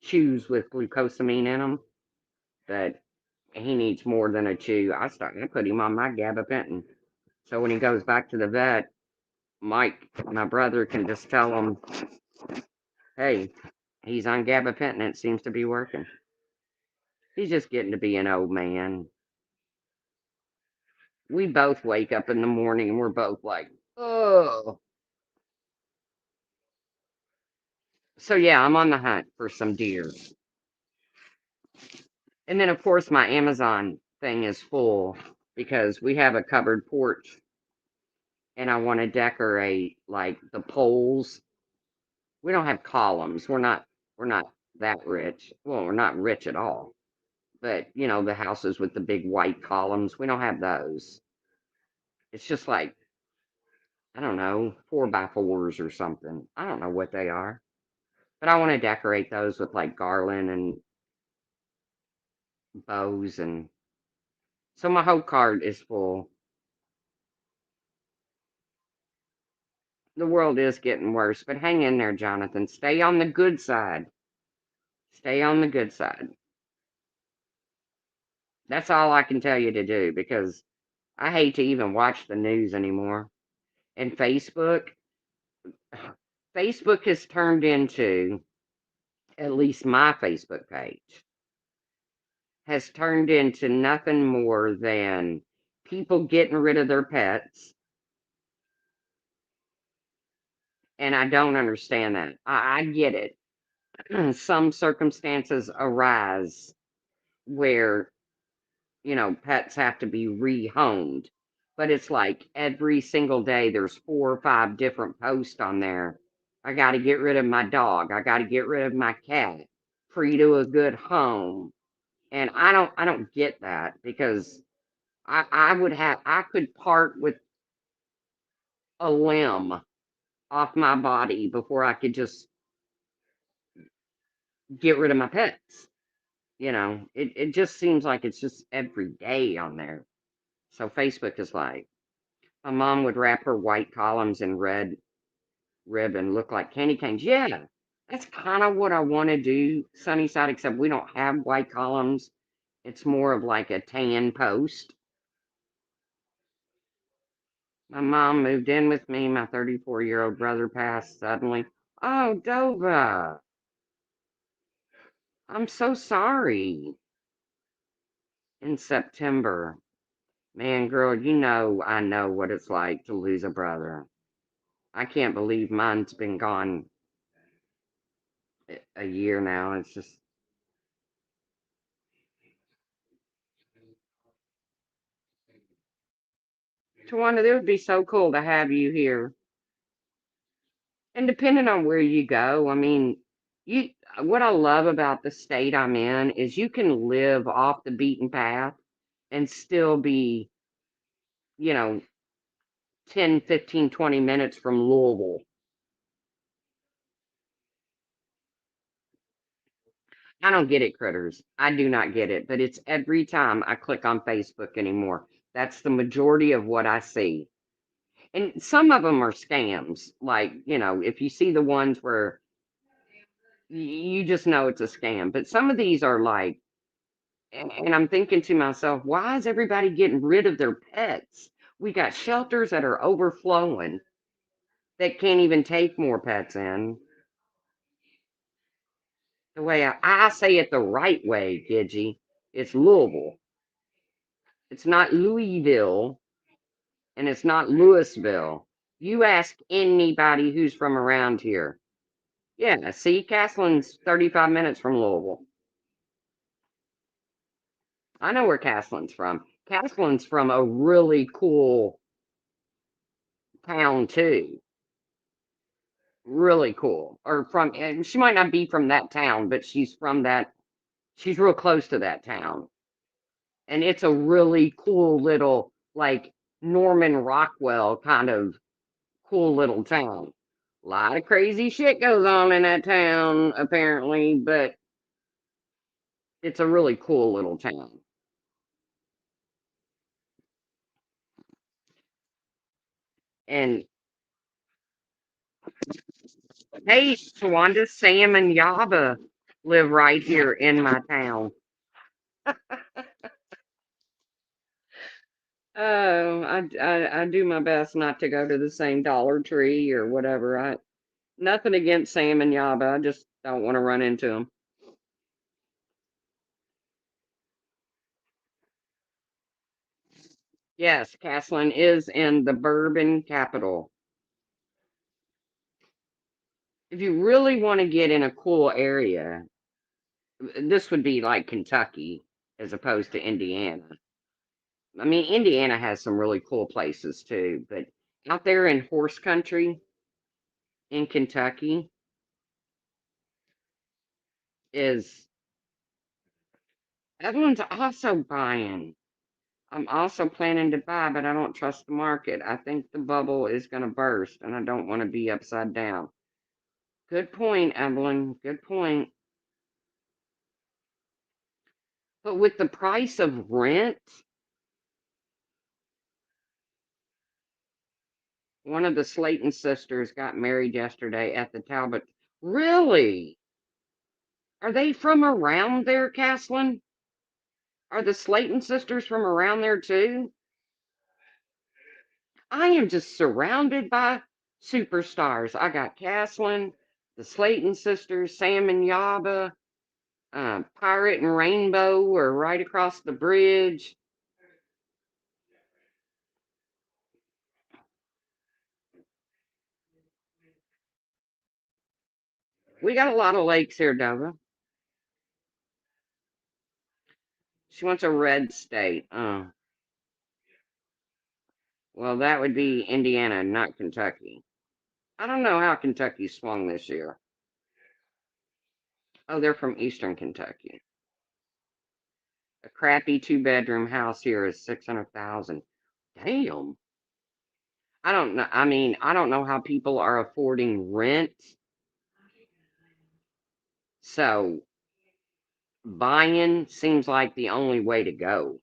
chews with glucosamine in them, but he needs more than a chew. I put him on my gabapentin. So when he goes back to the vet, Mike, my brother, can just tell him, hey, he's on gabapentin. It seems to be working. He's just getting to be an old man. We both wake up in the morning and we're both like, oh. So yeah, I'm on the hunt for some deer. And then of course my Amazon thing is full because we have a covered porch and I want to decorate like the poles. We don't have columns. We're not that rich. Well, we're not rich at all. But the houses with the big white columns, we don't have those. It's just like, I don't know, 4x4s or something. I don't know what they are. But I want to decorate those with like garland and bows, and so my whole cart is full. The world is getting worse, but hang in there, Jonathan. Stay on the good side. Stay on the good side. That's all I can tell you to do because I hate to even watch the news anymore. And Facebook has turned into, at least my Facebook page, has turned into nothing more than people getting rid of their pets. And I don't understand that. I get it. Some circumstances arise where, pets have to be rehomed. But it's like every single day there's 4 or 5 different posts on there. I got to get rid of my dog. I got to get rid of my cat. Free to a good home. And I don't get that because I could part with a limb off my body before I could just get rid of my pets. It just seems like it's just every day on there. So Facebook is like, my mom would wrap her white columns in red ribbon, look like candy canes. Yeah, that's kind of what I want to do, Sunnyside, except we don't have white columns. It's more of like a tan post. My mom moved in with me. My 34-year-old brother passed suddenly. Oh, Dova, I'm so sorry. In September. Man, girl, I know what it's like to lose a brother. I can't believe mine's been gone a year now. It's just, Tawanda, it would be so cool to have you here. And depending on where you go, I mean, you what I love about the state I'm in is you can live off the beaten path and still be, you know, 10, 15, 20 minutes from Louisville. I don't get it, critters. I do not get it, but it's every time I click on Facebook anymore. That's the majority of what I see. And some of them are scams. Like, if you see the ones where you just know it's a scam, but some of these are like, and I'm thinking to myself, why is everybody getting rid of their pets? We got shelters that are overflowing that can't even take more pets in. The way I say it the right way, Gidgy, it's Louisville. It's not Louisville and it's not Louisville. You ask anybody who's from around here. Yeah, see, Castleton's 35 minutes from Louisville. I know where Castleton's from. Castleton's from a really cool town, too. Really cool. And she might not be from that town, but she's real close to that town. And it's a really cool little, like, Norman Rockwell kind of cool little town. A lot of crazy shit goes on in that town, apparently, but it's a really cool little town. And hey, Tawanda, Sam, and Yaba, live right here in my town. Oh, I do my best not to go to the same Dollar Tree or whatever. I Nothing against Sam and Yaba. I just don't want to run into them. Yes, Castleton is in the bourbon capital. If you really want to get in a cool area, this would be like Kentucky as opposed to Indiana. I mean, Indiana has some really cool places too, but out there in horse country in Kentucky is everyone's also buying. I'm also planning to buy, but I don't trust the market. I think the bubble is going to burst, and I don't want to be upside down. Good point, Evelyn. Good point. But with the price of rent, one of the Slayton sisters got married yesterday at the Talbot. Really? Are they from around there, Caslin? Are the Slayton sisters from around there too? I am just surrounded by superstars. I got Caslin, the Slayton sisters, Sam and Yaba, Pirate and Rainbow are right across the bridge. We got a lot of lakes here, Dova. She wants a red state. Well, that would be Indiana, not Kentucky. I don't know how Kentucky swung this year. Oh, they're from Eastern Kentucky. A crappy two-bedroom house here is 600,000. Damn. I don't know. I mean, I don't know how people are affording rent. So buying seems like the only way to go.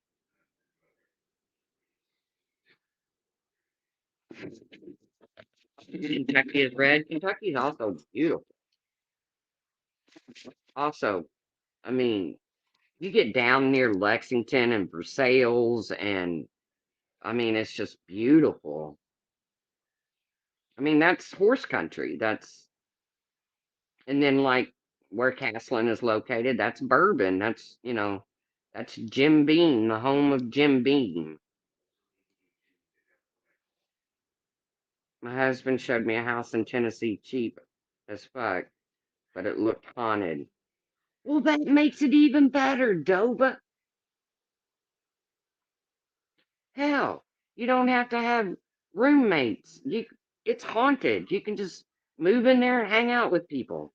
Kentucky is red. Kentucky is also beautiful. Also, I mean, you get down near Lexington and Versailles, and I mean, it's just beautiful. I mean, that's horse country. And then like where Castleton is located, that's Bourbon. That's Jim Beam, the home of Jim Beam. My husband showed me a house in Tennessee, cheap as fuck, but it looked haunted. Well, that makes it even better, Doba. Hell, you don't have to have roommates. It's haunted. You can just move in there and hang out with people.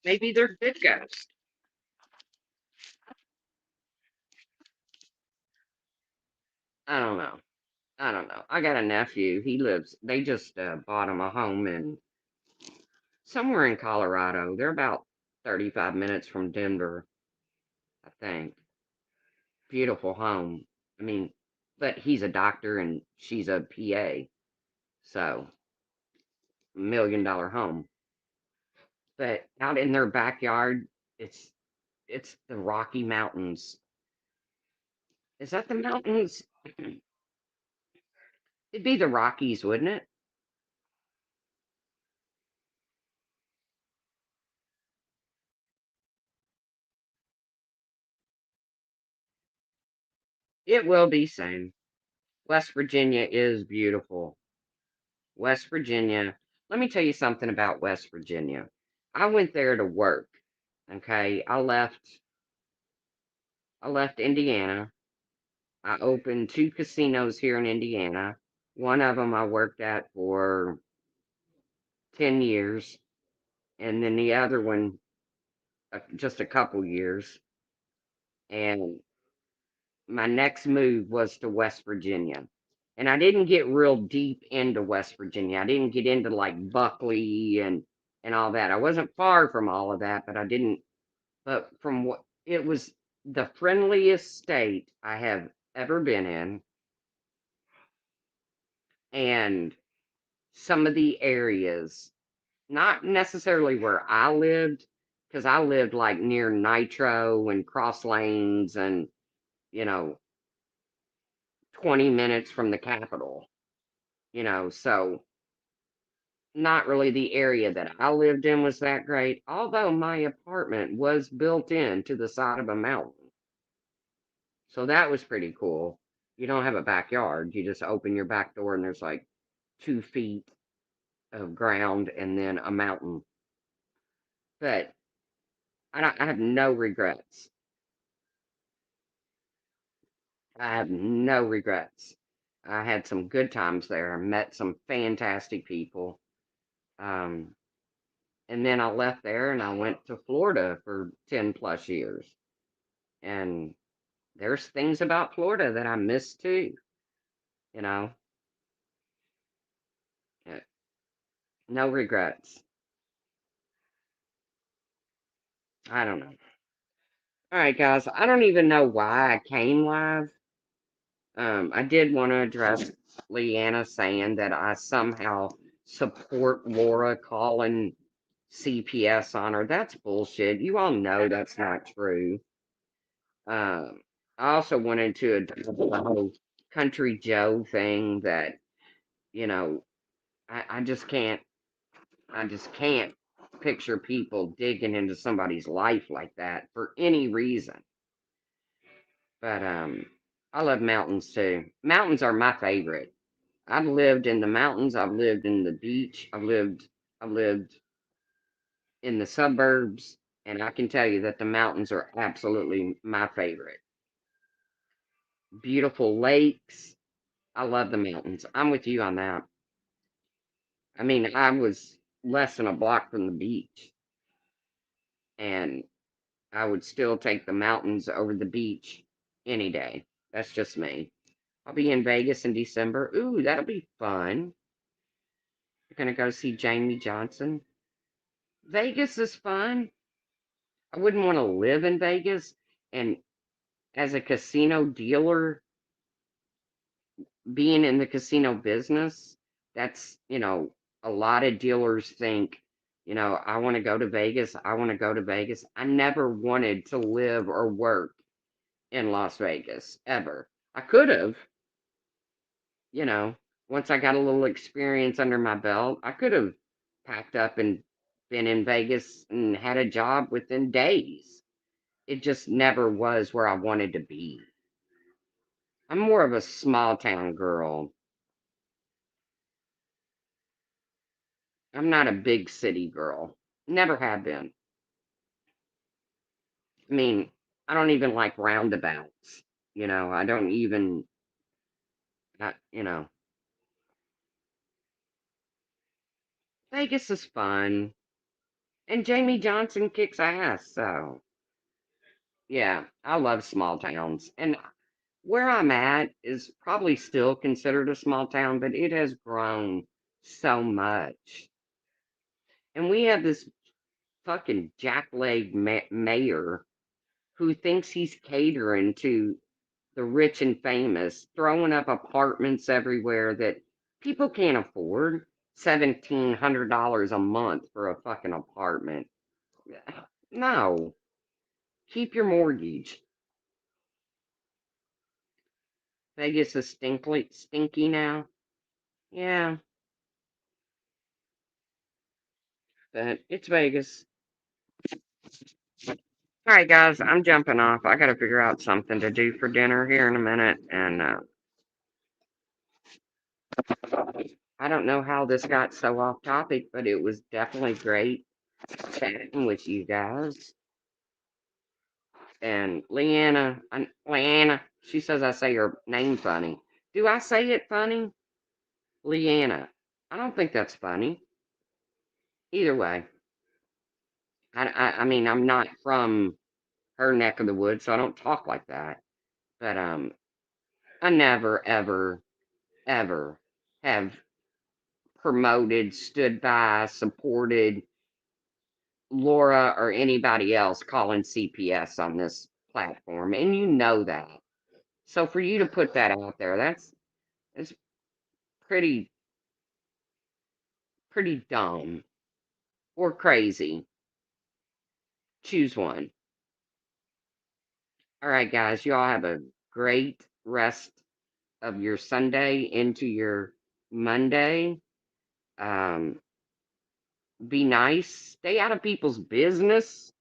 Maybe they're good ghosts. I don't know. I don't know. I got a nephew. They just bought him a home in somewhere in Colorado. They're about 35 minutes from Denver, I think. Beautiful home. I mean, but he's a doctor and she's a PA. So, $1 million home. But out in their backyard, it's it's the Rocky Mountains. Is that the mountains? It'd be the Rockies, wouldn't it? It will be same. West Virginia is beautiful. West Virginia. Let me tell you something about West Virginia. I went there to work. Okay, I left Indiana. I opened two casinos here in Indiana. One of them I worked at for 10 years, and then the other one just a couple years. And my next move was to West Virginia. And I didn't get real deep into West Virginia. I didn't get into like Buckley and all that. I wasn't far from all of that, but I didn't. But from what it was the friendliest state I have ever been in, and some of the areas. not necessarily where I lived, because I lived like near Nitro and Cross Lanes and, you know, 20 minutes from the Capitol, so not really the area that I lived in was that great, although my apartment was built in to the side of a mountain. So that was pretty cool. You don't have a backyard, you just open your back door and there's like 2 feet of ground and then a mountain. But I have no regrets. I have no regrets. I had some good times there. I met some fantastic people. Um, and then I left there and I went to Florida for 10 plus years. And there's things about Florida that I miss too, you know. Uh, No regrets. I don't know. All right, guys. I don't even know why I came live. I did want to address Leanna saying that I somehow support Laura calling CPS on her. That's bullshit. You all know that's not true. Um, I also wanted to address the whole Country Joe thing that, you know, I just can't, I just can't picture people digging into somebody's life like that for any reason. But I love mountains too. Mountains are my favorite. I've lived in the mountains. I've lived in the beach. I've lived in the suburbs, and I can tell you that the mountains are absolutely my favorite. Beautiful lakes. I love the mountains. I'm with you on that. I mean, I was less than a block from the beach, and I would still take the mountains over the beach any day. That's just me. I'll be in Vegas in December. Ooh, that'll be fun. You're gonna go see Jamie Johnson. Vegas is fun. I wouldn't want to live in Vegas. And as a casino dealer, being in the casino business, that's, a lot of dealers think, I want to go to Vegas. I want to go to Vegas. I never wanted to live or work in Las Vegas, ever. I could have, you know, once I got a little experience under my belt, I could have packed up and been in Vegas and had a job within days. It just never was where I wanted to be. I'm more of a small town girl. I'm not a big city girl. Never have been. I mean, I don't even like roundabouts. I don't even, I, you know, Vegas is fun. And Jamie Johnson kicks ass. So, yeah, I love small towns. And where I'm at is probably still considered a small town, but it has grown so much. And we have this fucking jackleg mayor who thinks he's catering to the rich and famous, throwing up apartments everywhere that people can't afford. $1,700 a month for a fucking apartment. No, keep your mortgage. Vegas is stinky now. Yeah, but it's Vegas. All right, guys, I'm jumping off. I got to figure out something to do for dinner here in a minute, and I don't know how this got so off topic, but it was definitely great chatting with you guys. And Leanna, she says I say her name funny. Do I say it funny? Leanna. I don't think that's funny. Either way, I mean, I'm not from her neck of the woods, so I don't talk like that. But I never, ever, ever have promoted, stood by, supported Laura or anybody else calling CPS on this platform, and you know that. So for you to put that out there, that's pretty pretty dumb. or crazy. Choose one. All right, guys, y'all have a great rest of your Sunday into your Monday. Um, be nice. Stay out of people's business.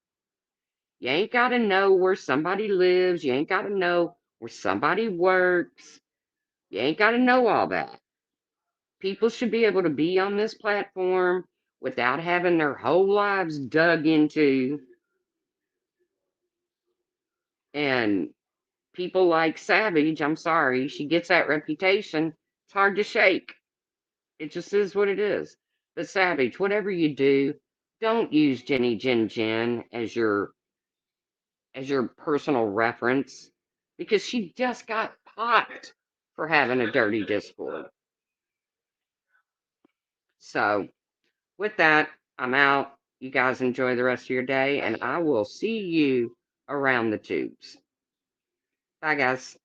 You ain't got to know where somebody lives. You ain't got to know where somebody works. You ain't got to know all that. People should be able to be on this platform without having their whole lives dug into. And people like Savage, I'm sorry, she gets that reputation. It's hard to shake. It just is what it is. But Savage, whatever you do, don't use Jenny Jen Jen as your personal reference because she just got popped for having a dirty Discord. So with that, I'm out. You guys enjoy the rest of your day, and I will see you around the tubes. Bye, guys.